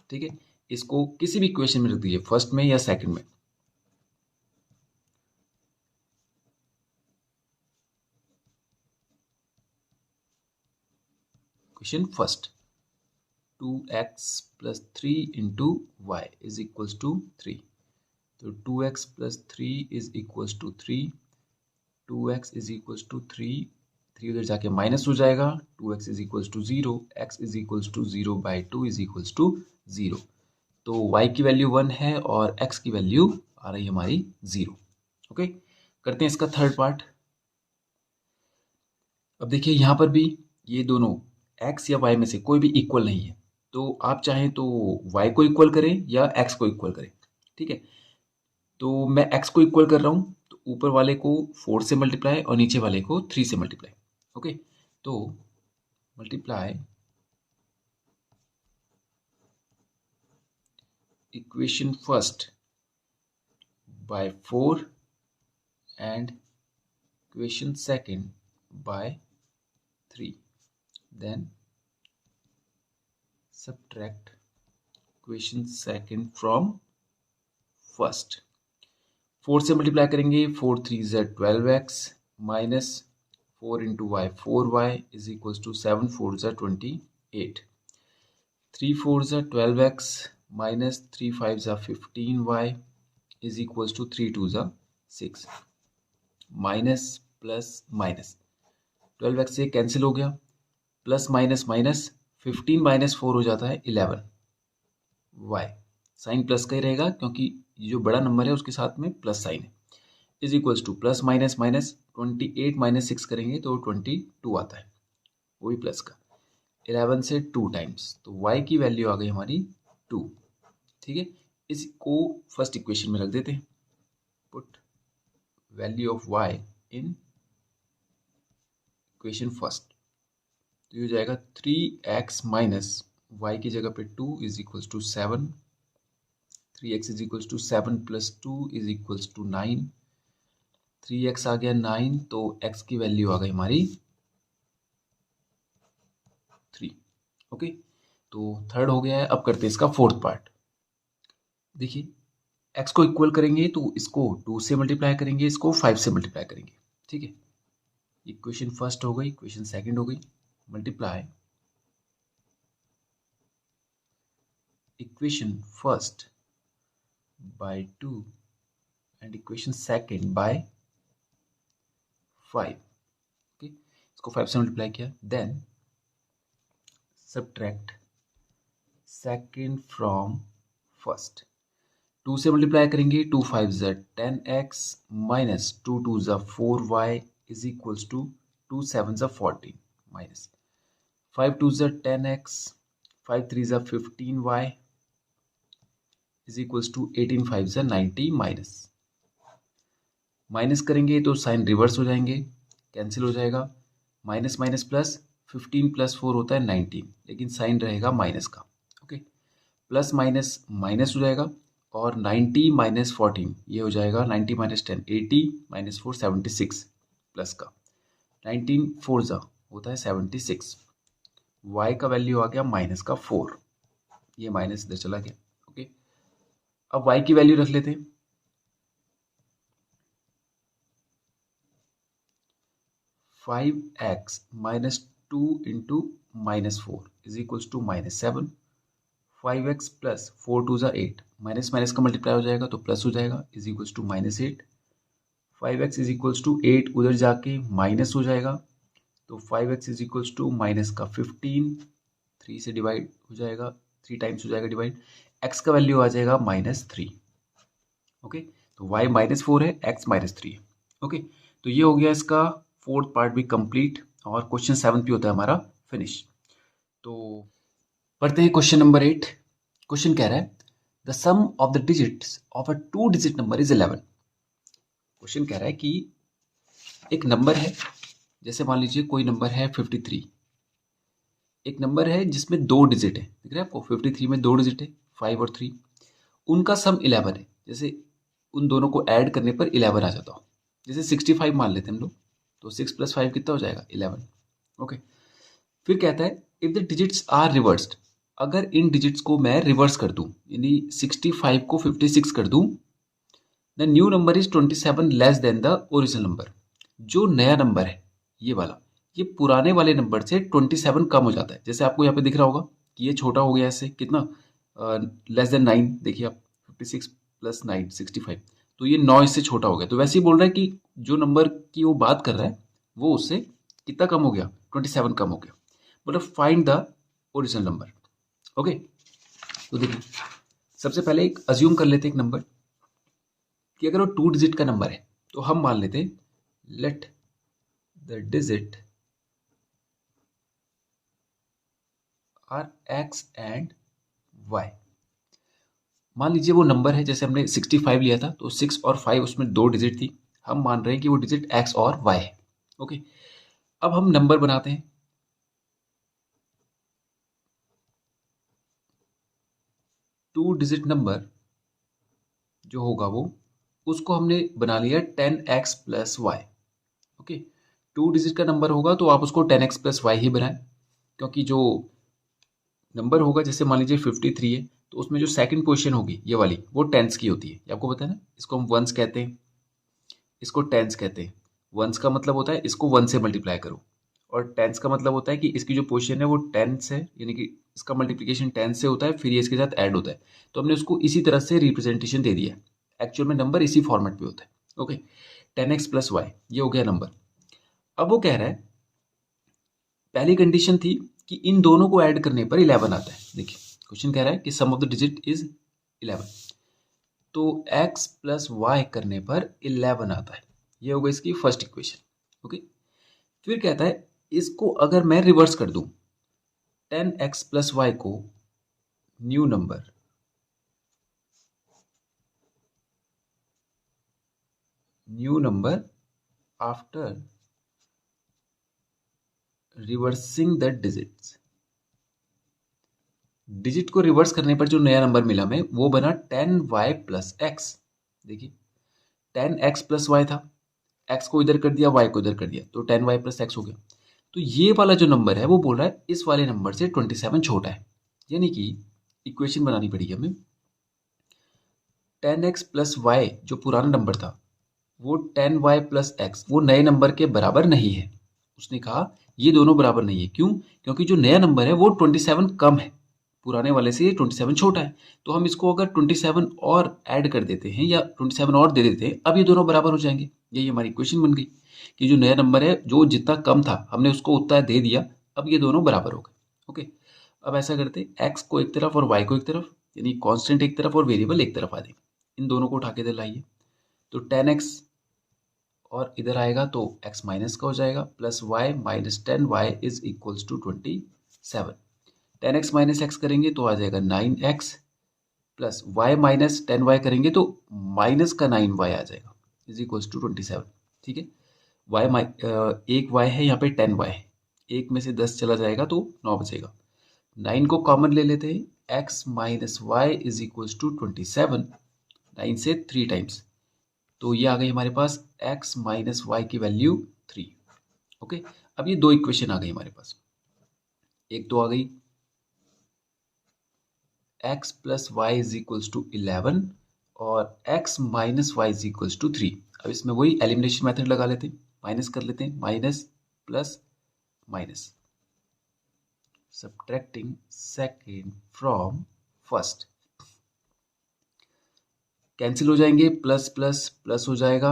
ठीक है, इसको किसी भी इक्वेशन में रख दीजिए, फर्स्ट में या सेकंड में। Question first, 2x plus 3 into Y is equals to 3, तो 2x plus 3 is equals to 3, 2x is equals to 3, 3 उधर जाके माइनस हो जाएगा, 2x is equals to 0, x is equals to 0 by 2 is equals to 0। तो y की वैल्यू 1 है और x की वैल्यू आ रही है हमारी 0। ओके, करते हैं इसका थर्ड पार्ट। अब देखिए यहाँ पर भी ये दोनों x या y में से कोई भी इक्वल नहीं है, तो आप चाहें तो y को इक्वल करें या x को इक्वल करें। ठीक है, तो मैं x को इक्वल कर रहा हूँ, तो ऊपर वाले को 4 से मल्टीप्लाई और नीचे वाले को 3 से मल्टीप्लाई। ओके, तो multiply equation first by 4 and equation second by 3, then subtract equation second from first. 4 से मल्टीप्लाई करेंगे, 4 3 z 12x minus 4 into Y 4y is equals to 7 4 z 28, 3 4 z 12x minus 3 5 z 15y is equals to 3 2 z 6, minus plus minus 12x से कैंसिल हो गया, प्लस माइनस माइनस 15 माइनस 4 हो जाता है 11, y साइन प्लस का ही रहेगा क्योंकि जो बड़ा नंबर है उसके साथ में प्लस साइन है, is equals two plus minus minus 28 minus 6 करेंगे तो 22 आता है, वही प्लस का 11 से 2 टाइम्स, तो y की वैल्यू आ गई हमारी 2। ठीक है, इसको फर्स्ट इक्वेशन में रख देते हैं, put value of y in equation first, तो ये हो जाएगा 3x माइनस y की जगह पे 2 is equals to 7, 3x is equals to 7 plus 2 is equals to 9, 3x आ गया 9, तो x की वैल्यू आ गई हमारी 3। ओके, तो थर्ड हो गया है। अब करते हैं इसका फोर्थ पार्ट। देखिए x को इक्वल करेंगे तो इसको 2 से मल्टीप्लाई करेंगे, इसको 5 से मल्टीप्लाई करेंगे। ठीक है, इक्वेशन फर्स्ट हो गई, इक्वेशन सेकंड हो गई, multiply equation first by 2 and equation second by 5। okay, इसको 5 से मल्टीप्लाई किया, then subtract second from first, 2 से मल्टीप्लाई करेंगे, 2 5 z 10x minus 2 2 z 4y is equals to 2 7 z 14 minus 5 2 z 10x 5 3 z 15y is equals to 18 5 से 90 माइनस, माइनस करेंगे तो साइन रिवर्स हो जाएंगे, कैंसिल हो जाएगा, माइनस माइनस प्लस 15 प्लस 4 होता है 19, लेकिन साइन रहेगा माइनस का। ओके, प्लस माइनस माइनस हो जाएगा और 90 माइनस 14 ये हो जाएगा 90 माइनस 10 80 माइनस 4 76 प्लस का 19 4 जा होता है 76, y का वैल्यू आ गया माइनस का 4, ये माइनस इधर चला गया। ओके, अब y की वैल्यू रख लेते हैं, five X minus 2 into minus 4 is equals to minus 7, 5x plus 4 2 ज़ा 8, माइनस माइनस का मल्टीप्लाई हो जाएगा तो प्लस हो जाएगा, is equals to minus 8, 5x is equals to 8 उधर जाके माइनस हो जाएगा, तो 5x is equals to minus का 15, 3 से डिवाइड हो जाएगा, 3 टाइम्स हो जाएगा डिवाइड, x का वैल्यू आ जाएगा माइनस 3। ओके, तो y माइनस 4 है, x माइनस 3 है। ओके, तो ये हो गया इसका फोर्थ पार्ट भी कंप्लीट और क्वेश्चन 7 भी होता है हमारा फिनिश। तो पढ़ते हैं क्वेश्चन नंबर 8। क्वेश्चन कह रहा है the sum of the digits of a 2 digit number is 11। Question कह रहा है कि एक नंबर है, जैसे मान लीजिए कोई नंबर है 53, एक नंबर है जिसमें 2 डिजिट है, दिख रहा है आपको 53 में 2 डिजिट है 5 और 3, उनका सम 11 है, जैसे उन दोनों को ऐड करने पर 11 आ जाता हो, जैसे 65 मान लेते हैं हम लोग, तो 6 + 5 कितना हो जाएगा 11। ओके, फिर कहता है if the digits are reversed, अगर इन डिजिट्स को मैं रिवर्स कर दूं, यानी 65 को 56 कर दूं, the new number is 27 less than the original number. जो नया नंबर है ये वाला, ये पुराने वाले नंबर से 27 कम हो जाता है, जैसे आपको यहाँ पे दिख रहा होगा कि ये छोटा हो गया इससे कितना, लेस देन 9, देखिए आप 56 + 9 65, तो ये 9 इससे छोटा हो गया। तो वैसे ही बोल रहा है कि जो नंबर की वो बात कर रहा है वो उससे कितना कम हो गया, 27 कम हो गया, मतलब find the original number. Okay, तो देखिए सबसे पहले एक अज्यूम कर लेते हैं एक नंबर कि अगर वो 2 डिजिट का नंबर है तो हम मान लेते हैं let the digit are x and y। मान लीजिए वो नंबर है, जैसे हमने 65 लिया था तो 6 और 5 उसमें 2 डिजिट थी, हम मान रहे हैं कि वो डिजिट x और y है। ओके, अब हम नंबर बनाते हैं, 2 डिजिट नंबर जो होगा वो, उसको हमने बना लिया 10x plus Y. Okay, 2 digit का नंबर होगा तो आप उसको 10x प्लस वाई ही बनाएं, क्योंकि जो नंबर होगा जैसे मान लीजिए 53 है, तो उसमें जो सेकंड पोजीशन होगी ये वाली वो टेंस की होती है, ये आपको पता है ना। इसको हम वंस कहते हैं, इसको टेंस कहते हैं। वंस का मतलब होता है इसको 1 से मल्टीप्लाई करो, और टेंस का मतलब होता है कि इसकी जो पोजीशन है वो टेंस है, यानी कि इसका मल्टीप्लिकेशन टेंस से होता है, फिर ये इसके साथ ऐड होता है। तो हमने उसको इसी तरह से रिप्रेजेंटेशन दे दिया है। एक्चुअल में नंबर इसी फॉर्मेट पे होता है। ओके, 10x प्लस वाई ये हो गया नंबर। अब वो कह रहा है, पहली कंडीशन थी कि इन दोनों को ऐड करने पर 11 आता है। देखिए क्वेश्चन कह रहा है कि सम ऑफ द डिजिट इज 11, तो x प्लस वाई करने पर 11 आता है। ये होगा इसकी फर्स्ट इक्वेशन। ओके, फिर कहता है इसको अगर मैं रिवर्स कर दूं, 10x प्लस वाई को new number after reversing the digits, digit को रिवर्स करने पर जो नया नंबर मिला हमें वो बना 10y प्लस एक्स। देखिए 10x प्लस वाई था, x को इधर कर दिया, y को इधर कर दिया, तो 10y प्लस एक्स हो गया। तो ये वाला जो नंबर है वो बोल रहा है इस वाले नंबर से 27 छोटा है, यानी कि इक्वेशन बनानी पड़ेगी हमें। 10x प्लस वाई जो पुराना नंबर था वो 10y प्लस एक्स वो नए नंबर के बराबर नहीं है। उसने कहा ये दोनों बराबर नहीं है। क्यों? क्योंकि जो नया नंबर है वो 27 कम है, पुराने वाले से 27 छोटा है। तो हम इसको अगर 27 और ऐड कर देते हैं या 27 और दे देते हैं, अब ये दोनों बराबर हो जाएंगे। यही हमारी इक्वेशन बन गई कि जो नया नंबर है जो जितना कम था हमने उसको उतना दे दिया, अब ये दोनों बराबर हो गए। ओके, अब ऐसा करते एक्स को एक तरफ और वाई को एक तरफ, यानी कांस्टेंट एक तरफ और वेरिएबल एक तरफ आ जाएंगे। इन दोनों को उठा के इधर लाइए, तो 10x और इधर आएगा तो x माइनस का हो जाएगा, plus y minus 10y is equals to 27। 10x minus x करेंगे तो आ जाएगा 9x, plus y minus 10y करेंगे तो माइनस का 9y आ जाएगा, इज इक्वल्स टू 27। ठीक है, एक y है यहाँ पे 10y है, एक में से 10 चला जाएगा तो 9 बचेगा। 9 को कॉमन ले लेते हैं, x minus Y is equals to 27, 9 से 3 टाइम्स, तो ये आ गई हमारे पास x माइनस वाई की वैल्यू 3। ओके, अब ये दो इक्वेशन आ गई हमारे पास। एक तो आ गई x plus Y is equals to 11 और x minus Y is equals to 3। अब इसमें वही एलिमिनेशन मेथड लगा लेते हैं, माइनस कर लेते हैं, minus plus minus, subtracting second from first, cancel हो जाएंगे, प्लस प्लस प्लस हो जाएगा,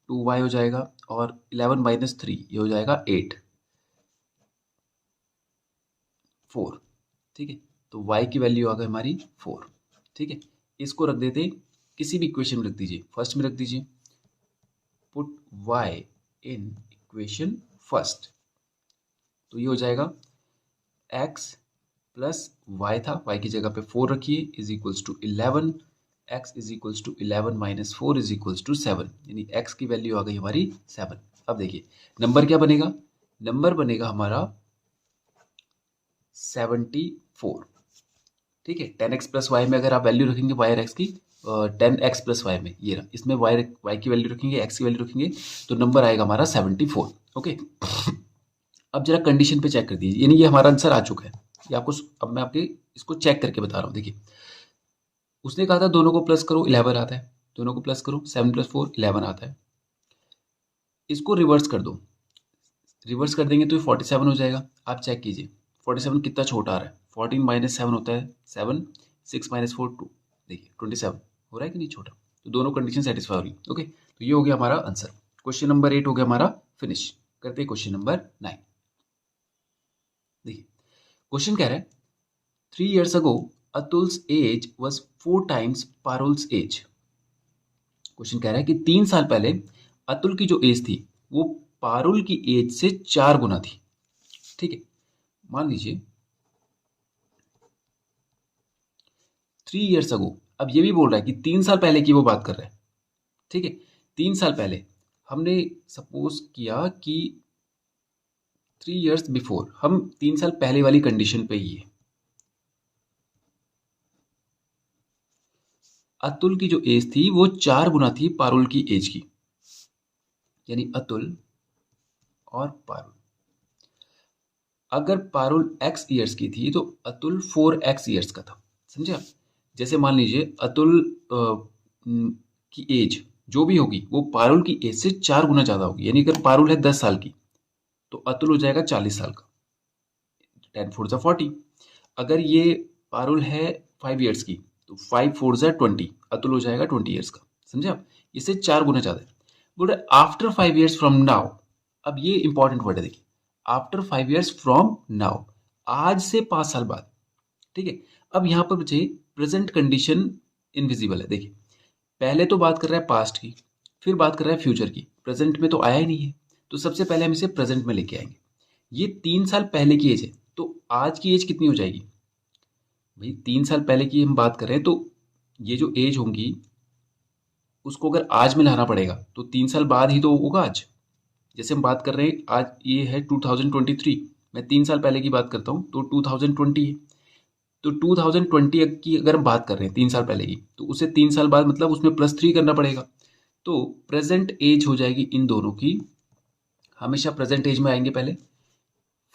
2y हो जाएगा, और 11 माइनस 3 ये हो जाएगा 8, 4। ठीक है, तो y की वैल्यू आ गई हमारी 4। ठीक है, इसको रख देते हैं किसी भी इक्वेशन में रख दीजिए, फर्स्ट में रख दीजिए, put y in equation first, तो ये हो जाएगा x प्लस वाई था, y की जगह पे 4 रखिए, is equals to 11, x is equals to 11 minus 4 is equals to 7, यानी x की वैल्यू आ गई हमारी 7। अब देखिए नंबर क्या बनेगा, नंबर बनेगा हमारा 74। ठीक है, 10x प्लस वाई में अगर आप वैल्यू रखेंगे वाई और एक्स की, 10x प्लस वाई में ये रहा, इसमें वाई की वैल्यू रखेंगे, एक्स की वैल्यू रखेंगे, तो नंबर आएगा हमारा 74। ओके, अब जरा कंडीशन पे चेक कर दीजिए, यानी ये हमारा आंसर आ चुका है। ये आपको अब मैं आपके इसको चेक करके बता रहा हूँ। देखिए उसने कहा था दोनों को प्लस करो 11 आता है, दोनों को प्लस करो 7 प्लस 4 11 आता है। इसको रिवर्स कर दो, रिवर्स कर देंगे तो ये 47 हो जाएगा। आप चेक कीजिए 47 कितना छोटा आ रहा है, 14 माइनस 7 होता है 7, 6 माइनस 4 2, देखिए 27 हो रहा है कि नहीं छोटा, तो दोनों कंडीशन सेटिस्फाई हो रही है। ओके, तो ये हो गया हमारा आंसर। क्वेश्चन नंबर 8 हो गया हमारा फिनिश। करते हैं क्वेश्चन नंबर 9। देखिए क्वेश्चन कह रहा है 3 years ago Atul's age was 4 times Parul's age। Question कह रहा है कि 3 साल पहले अतुल की जो एज थी वो पारुल की एज से 4 गुना थी। ठीक है, मान लीजिए 3 years ago, अब ये भी बोल रहा है कि 3 साल पहले की वो बात कर रहा है। ठीक है, 3 साल पहले हमने सपोज किया कि 3 years बिफोर, हम 3 साल पहले वाली कंडीशन पे ही है। अतुल की जो एज थी वो 4 गुना थी पारुल की एज की, यानी अतुल और पारुल। अगर पारुल x ईयर्स की थी तो अतुल 4x ईयर्स का था, समझे आप? जैसे मान लीजिए अतुल की एज जो भी होगी वो पारुल की एज से 4 गुना ज़्यादा होगी, यानी अगर पारुल है 10 साल की तो अतुल हो जाएगा 40 साल का, 10 4 जा 40। अगर ये पारुल है 5 ईयर्स की तो 5 4 जा 20, अतुल हो जाएगा 20 ईयर्स का, समझे आप? इससे 4 गुना ज़्यादा है। बोल रहे आफ्टर 5 ईयर्स फ्रॉम नाउ, अब ये इंपॉर्टेंट वर्ड है, देखिए आफ्टर 5 ईयर्स फ्रॉम नाउ, आज से 5 साल बाद, ठीक है। अब यहाँ पर बचे प्रेजेंट कंडीशन इनविजिबल है, देखिए पहले तो बात कर रहा है पास्ट की, फिर बात कर रहा है फ्यूचर की, प्रेजेंट में तो आया ही नहीं है, तो सबसे पहले हम इसे प्रेजेंट में लेके आएंगे। ये 3 साल पहले की एज है, तो आज की एज कितनी हो जाएगी भाई? 3 साल पहले की हम बात कर रहे हैं, तो ये जो एज होंगी उसको अगर आज में लाना पड़ेगा तो 3 साल बाद ही तो होगा आज। जैसे हम बात कर रहे हैं आज ये है 2023, मैं 3 साल पहले की बात करता हूँ तो 2020 है, तो 2020 की अगर हम बात कर रहे हैं 3 साल पहले की, तो उसे 3 साल बाद मतलब उसमें +3 करना पड़ेगा, तो प्रेजेंट एज हो जाएगी इन दोनों की, हमेशा प्रेजेंट एज में आएंगे पहले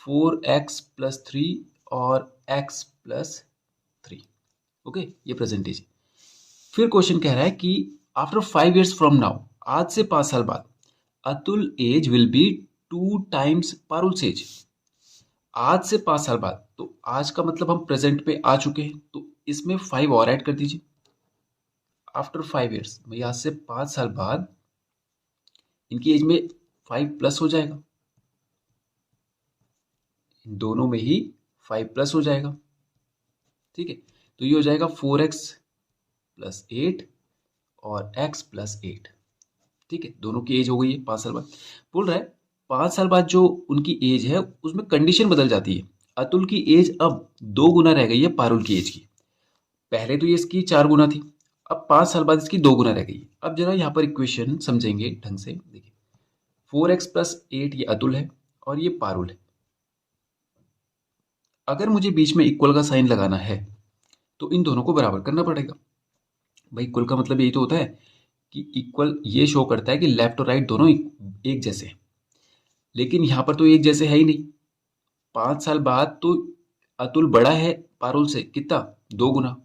4x+3 और x+3, ओके, ये प्रेजेंट एज। फिर क्वेश्चन कह रहा है कि आफ्टर 5 ईयर्स फ्रॉम नाउ, आज से 5 साल बाद, Atul age will be 2 times Parul age. आज से 5 साल बाद, तो आज का मतलब हम प्रेजेंट पे आ चुके हैं, तो इसमें 5 और ऐड कर दीजिए। आफ्टर 5 ईयर्स भाई आज से 5 साल बाद इनकी एज में 5 प्लस हो जाएगा, इन दोनों में ही 5 प्लस हो जाएगा, ठीक है। तो ये हो जाएगा 4x+8 और x+8, ठीक है। दोनों की एज हो गई है 5 साल बाद। बोल रहा है 5 साल बाद जो उनकी एज है उसमें कंडीशन बदल जाती है। अतुल की एज अब 2 गुना रह गई है पारुल की एज की, पहले तो ये इसकी 4 गुना थी, अब 5 साल बाद इसकी 2 गुना रह गई है। अब जरा यहाँ पर इक्वेशन समझेंगे ढंग से, देखिए 4x+8 ये अतुल है और ये पारुल है। अगर मुझे बीच में इक्वल का साइन लगाना है तो इन दोनों को बराबर करना पड़ेगा। भाई इक्वल का मतलब यही तो होता है कि इक्वल ये शो करता है कि लेफ्ट और राइट दोनों एक जैसे हैं, लेकिन यहाँ पर तो एक जैसे है ही नहीं। 5 साल बाद तो अतुल बड़ा है पारुल से, कितना? 2 गुना,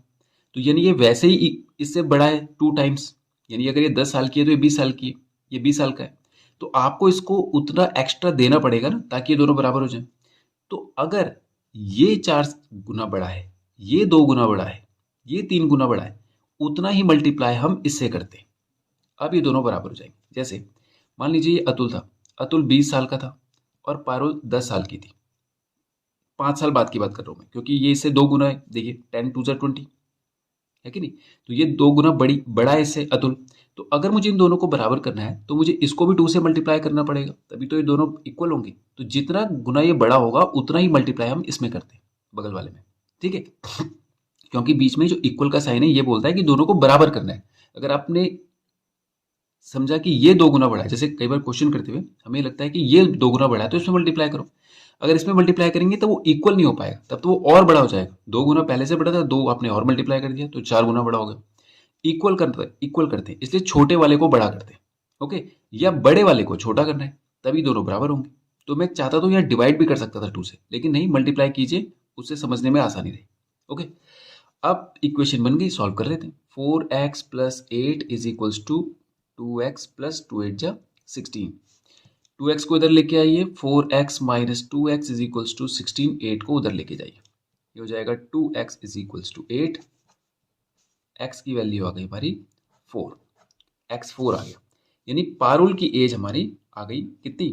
तो यानी ये वैसे ही इससे बड़ा है 2 टाइम्स, यानी अगर ये 10 साल की है तो ये 20 साल की है, ये 20 साल का है, तो आपको इसको उतना एक्स्ट्रा देना पड़ेगा ना ताकि ये दोनों बराबर हो जाए। तो अगर ये 4 गुना बड़ा है, ये 2 गुना बड़ा है, ये 3 गुना बड़ा है, उतना ही मल्टीप्लाई हम इससे करते हैं, अब ये दोनों बराबर हो जाएंगे। जैसे मान लीजिए ये अतुल था, अतुल 20 साल का था और पारुल 10 साल की थी, 5 साल बाद की बात कर रहा हूँ मैं, क्योंकि ये इससे 2 गुना है, देखिए 10 2 जा 20 है कि नहीं, तो ये 2 गुना बड़ा है इससे अतुल। तो अगर मुझे इन दोनों को बराबर करना है तो मुझे इसको भी 2 से मल्टीप्लाई करना पड़ेगा, तभी तो ये दोनों इक्वल होंगे। तो जितना गुना ये बड़ा होगा उतना ही मल्टीप्लाई हम इसमें करते हैं, बगल वाले में, ठीक है। क्योंकि बीच में जो इक्वल का साइन है ये बोलता है कि दोनों को बराबर करना है। अगर आपने समझा कि ये 2 गुना बड़ा है, जैसे कई बार क्वेश्चन करते हुए हमें लगता है कि ये 2 गुना बड़ा है तो इसमें मल्टीप्लाई करो, अगर इसमें मल्टीप्लाई करेंगे तो वो इक्वल नहीं हो पाएगा, तब तो वो और बड़ा हो जाएगा। 2 गुना पहले से बड़ा था, 2 आपने और मल्टीप्लाई कर दिया तो 4 गुना बड़ा हो गया। इक्वल करते हैं, इसलिए छोटे वाले को बड़ा करते हैं, ओके, या बड़े वाले को छोटा करना है, तभी दोनों बराबर होंगे। तो मैं चाहता तो यहाँ डिवाइड भी कर सकता था 2 से, लेकिन नहीं, मल्टीप्लाई कीजिए, उससे समझने में आसानी रही, ओके। अब इक्वेशन बन गई, सॉल्व कर लेते हैं। 4x+8 is equals to 2x+2 8 जा 16, 2x को इधर लेके आइए, 4x minus 2x is equals to 16, 8 को उधर लेके जाइए, ये हो जाएगा 2x is equals to 8, x की वैल्यू आ गई हमारी 4, x 4 आ गया, यानी पारुल की एज हमारी आ गई कितनी?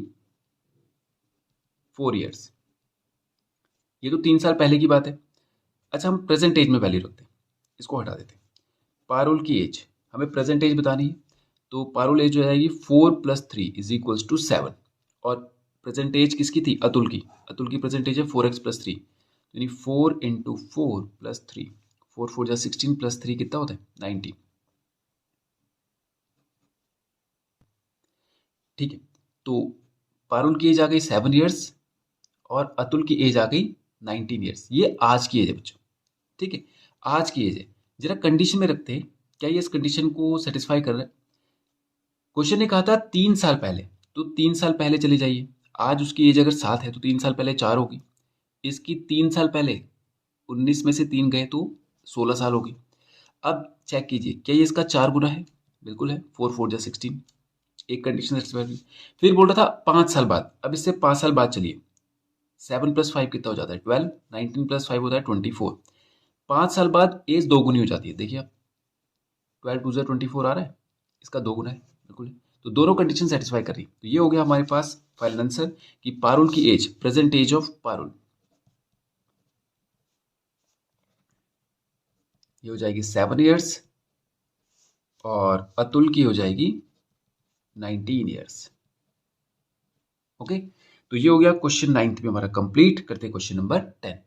4 ईयर्स। ये तो 3 साल पहले की बात है। अच्छा, हम प्रेजेंट एज में वैल्यू रखते हैं, इसको हटा देते हैं। पारुल की एज हमें प्रेजेंट एज बतानी है, तो पारुल एज हो जाएगी 4+3 इज इक्वल्स टू 7, और प्रेजेंट एज किसकी थी? अतुल की। अतुल की प्रेजेंट एज है 4x+3, यानी 4 × 4+3, 4 4 जा 16 +3 कितना होता है? 19, ठीक है। तो पारुल की एज आ गई 7 ईयर्स और अतुल की एज आ गई 19 ईयर्स। ये आज की एज है बच्चों, ठीक है, आज की एज है। जरा कंडीशन में रखते हैं क्या ये इस कंडीशन को सेटिस्फाई कर रहा है? क्वेश्चन ने कहा था 3 साल पहले, तो 3 साल पहले चले जाइए। आज उसकी एज अगर 7 है तो 3 साल पहले 4 होगी। इसकी 3 साल पहले 19 में से 3 गए तो 16 साल होगी। अब चेक कीजिए क्या ये इसका 4 गुना है? बिल्कुल है, 4 4 जा 16। एक कंडीशन सेटिस्फाई हुई। फिर बोल रहा था 5 साल बाद। अब इससे 5 साल बाद चलिए, 7 + 5 कितना हो जाता है? 12। 19 + 5 होता है 24। 5 साल बाद एज 2 गुनी हो जाती है। देखिए आप, 12 2 24 आ रहा है, इसका 2 गुना है। बिल्कुल है। तो दोनों कंडीशन सेटिस्फाई कर रही। तो ये हो गया हमारे पास फाइनल आंसर कि पारुल की age, present age of Parul, ये हो जाएगी 7 ईयर्स और अतुल की हो जाएगी 19 ईयर्स। ओके, तो ये हो गया क्वेश्चन 9th में हमारा कंप्लीट। करते हैं क्वेश्चन नंबर 10।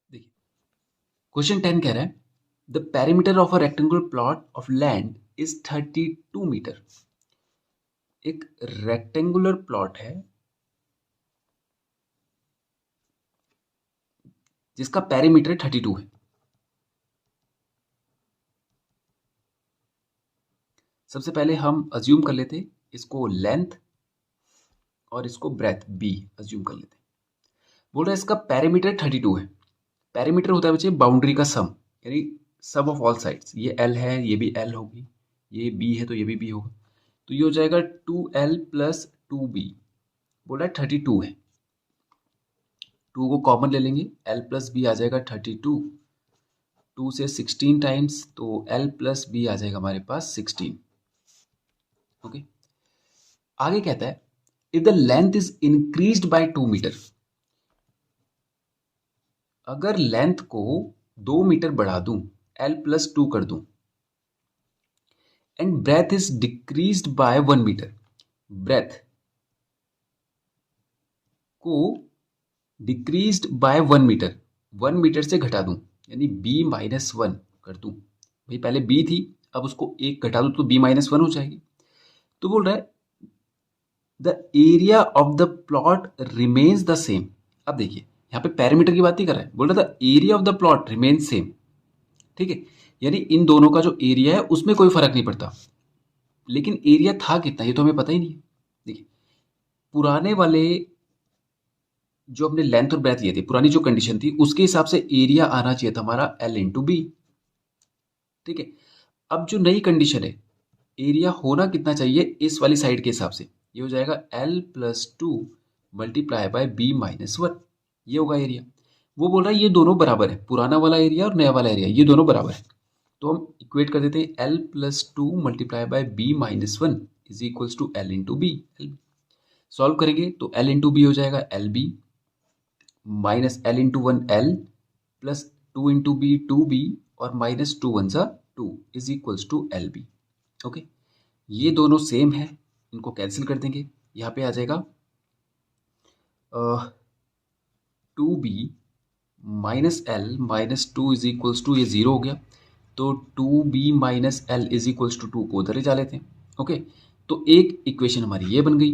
देखिए क्वेश्चन 10 कह रहा है the perimeter of a rectangular plot of land is 32 metre. एक रेक्टेंगुलर प्लॉट है जिसका पेरीमीटर 32 है। सबसे पहले हम अज्यूम कर लेते इसको लेंथ और इसको ब्रेथ बी अज्यूम कर लेते। बोल रहा है इसका पेरीमीटर 32 है। पेरीमीटर होता है बच्चे बाउंड्री का सम, यानी सम ऑफ ऑल साइड्स। ये एल है, ये भी एल होगी, ये बी है तो ये भी बी होगा। तो ये हो जाएगा 2L + 2B। बोल रहा है 32 है, 2 को कॉमन ले लेंगे, L + B आ जाएगा 32। 2 से 16 टाइम्स, तो L + B आ जाएगा हमारे पास 16। ओके, आगे कहता है if the length is increased by 2 metre. अगर लेंथ को 2 मीटर बढ़ा दूं, L + 2 कर दूं, and breadth is decreased by 1 metre, breadth को डिक्रीज्ड बाय 1 मीटर, 1 मीटर से घटा दूं, यानी B - 1 कर दूं। भाई पहले B थी, अब उसको 1 घटा दूं तो B - 1 हो जाएगी। तो बोल रहा है the area of the plot remains the same. अब देखिए यहाँ पे पैरामीटर की बात नहीं कर रहा है, बोल रहा था area of the plot remains same. ठीक है, यानी इन दोनों का जो एरिया है उसमें कोई फर्क नहीं पड़ता, लेकिन एरिया था कितना ये तो हमें पता ही नहीं है। देखिए पुराने वाले जो हमने लेंथ और ब्रेथ लिए थे, पुरानी जो कंडीशन थी उसके हिसाब से एरिया आना चाहिए था हमारा L × B। ठीक है, अब जो नई कंडीशन है, एरिया होना कितना चाहिए इस वाली साइड के हिसाब से, ये हो जाएगा L + 2 × B - 1, ये होगा एरिया। वो बोल रहा है ये दोनों बराबर है, पुराना वाला एरिया और नया वाला एरिया ये दोनों बराबर है। तो हम इक्वेट कर देते हैं L + 2 × B - 1 = L × B। Solve करेंगे तो L × B हो जाएगा LB minus L × 1 L plus 2 × B 2B और माइनस 2 1 2 = LB। ओके, ये दोनों सेम है, इनको कैंसिल कर देंगे। यहाँ पे आ जाएगा 2B माइनस L माइनस 2 = ये 0 हो गया, तो 2B माइनस L = 2 को उधर ही जा लेते हैं। ओके, तो एक इक्वेशन हमारी ये बन गई,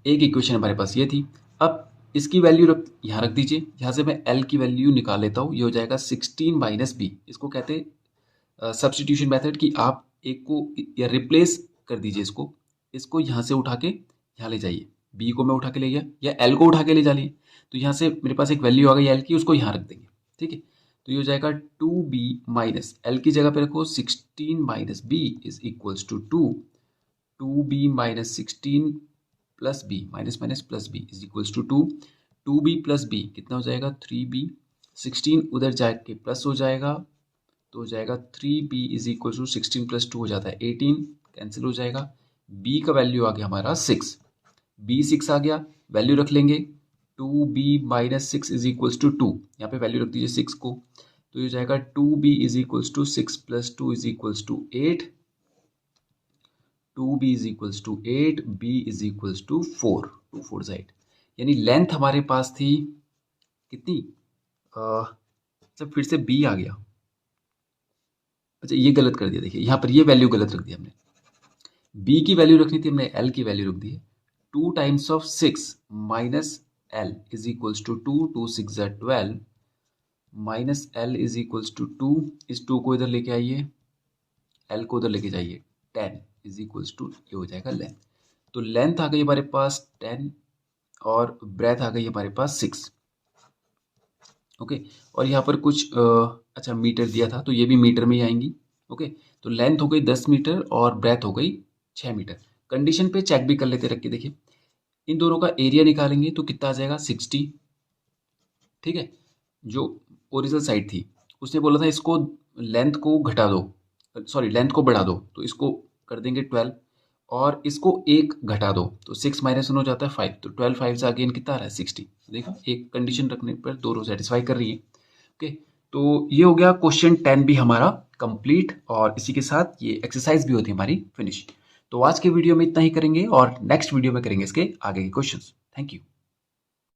एक इक्वेशन हमारे पास ये थी। अब इसकी वैल्यू यहाँ रख दीजिए, यहाँ से मैं L की वैल्यू निकाल लेता हूँ, ये हो जाएगा 16 - B। इसको कहते हैं सब्स्टिट्यूशन मेथड कि आप एक को या रिप्लेस कर दीजिए, इसको यहाँ से उठा के यहाँ ले जाइए। B को मैं उठा के ले गया या L को उठा के ले जा लिए, तो यहाँ से मेरे पास एक वैल्यू आ गई L की, उसको यहाँ रख देंगे। ठीक है, तो ये हो जाएगा 2B माइनस L की जगह पे रखो 16 - B = 2। 2B minus 16 plus B minus minus plus B = 2। 2B + B कितना हो जाएगा 3B। 16 उधर जाके प्लस हो जाएगा, तो हो जाएगा 3B = 16 + 2 हो जाता है 18, कैंसिल हो जाएगा। B का वैल्यू आ गया हमारा 6, B 6 आ गया, वैल्यू रख लेंगे 2B - 6 = 2, यहाँ पे वैल्यू रख दीजिए 6 को, तो ये हो जाएगा 2B = 6 + 2 = 8। 2B = 8, B = 4, 2 4 8, यानी लेंथ हमारे पास थी कितनी, मतलब फिर से B आ गया। अच्छा ये गलत कर दिया, देखिए यहाँ पर ये वैल्यू गलत रख दी हमने, B की वैल्यू रखनी थी हमने, L की वैल्यू रख दी है। 2 times of 6 minus L = 2, 2 6 12 minus L = 2, इस 2 को इधर लेके आइए, एल को उधर लेके जाइए, 10 इज इक्वल्स टू ये हो जाएगा लेंथ। तो लेंथ आ गई हमारे पास 10 और ब्रेथ आ गई हमारे पास 6। ओके, और यहाँ पर कुछ अच्छा मीटर दिया था तो ये भी मीटर में ही आएंगी। ओके, तो लेंथ हो गई 10 मीटर और ब्रेथ हो गई 6 मीटर। कंडीशन पे चेक भी कर लेते रख के, देखिए इन दोनों का एरिया निकालेंगे तो कितना आ जाएगा 60। ठीक है, जो ओरिजिनल साइड थी उसने बोला था इसको लेंथ को घटा दो, सॉरी लेंथ को बढ़ा दो, तो इसको कर देंगे 12 और इसको एक घटा दो तो 6 माइनस 1 हो जाता है 5, तो 12 5 से अगेन कितना आ रहा है 60। देखो एक कंडीशन रखने पर दोनों सेटिस्फाई कर रही है। ओके, तो ये हो गया क्वेश्चन 10 भी हमारा कंप्लीट और इसी के साथ ये एक्सरसाइज भी होती है हमारी फिनिश। तो आज के वीडियो में इतना ही करेंगे और नेक्स्ट वीडियो में करेंगे इसके आगे के क्वेश्चंस। Thank you.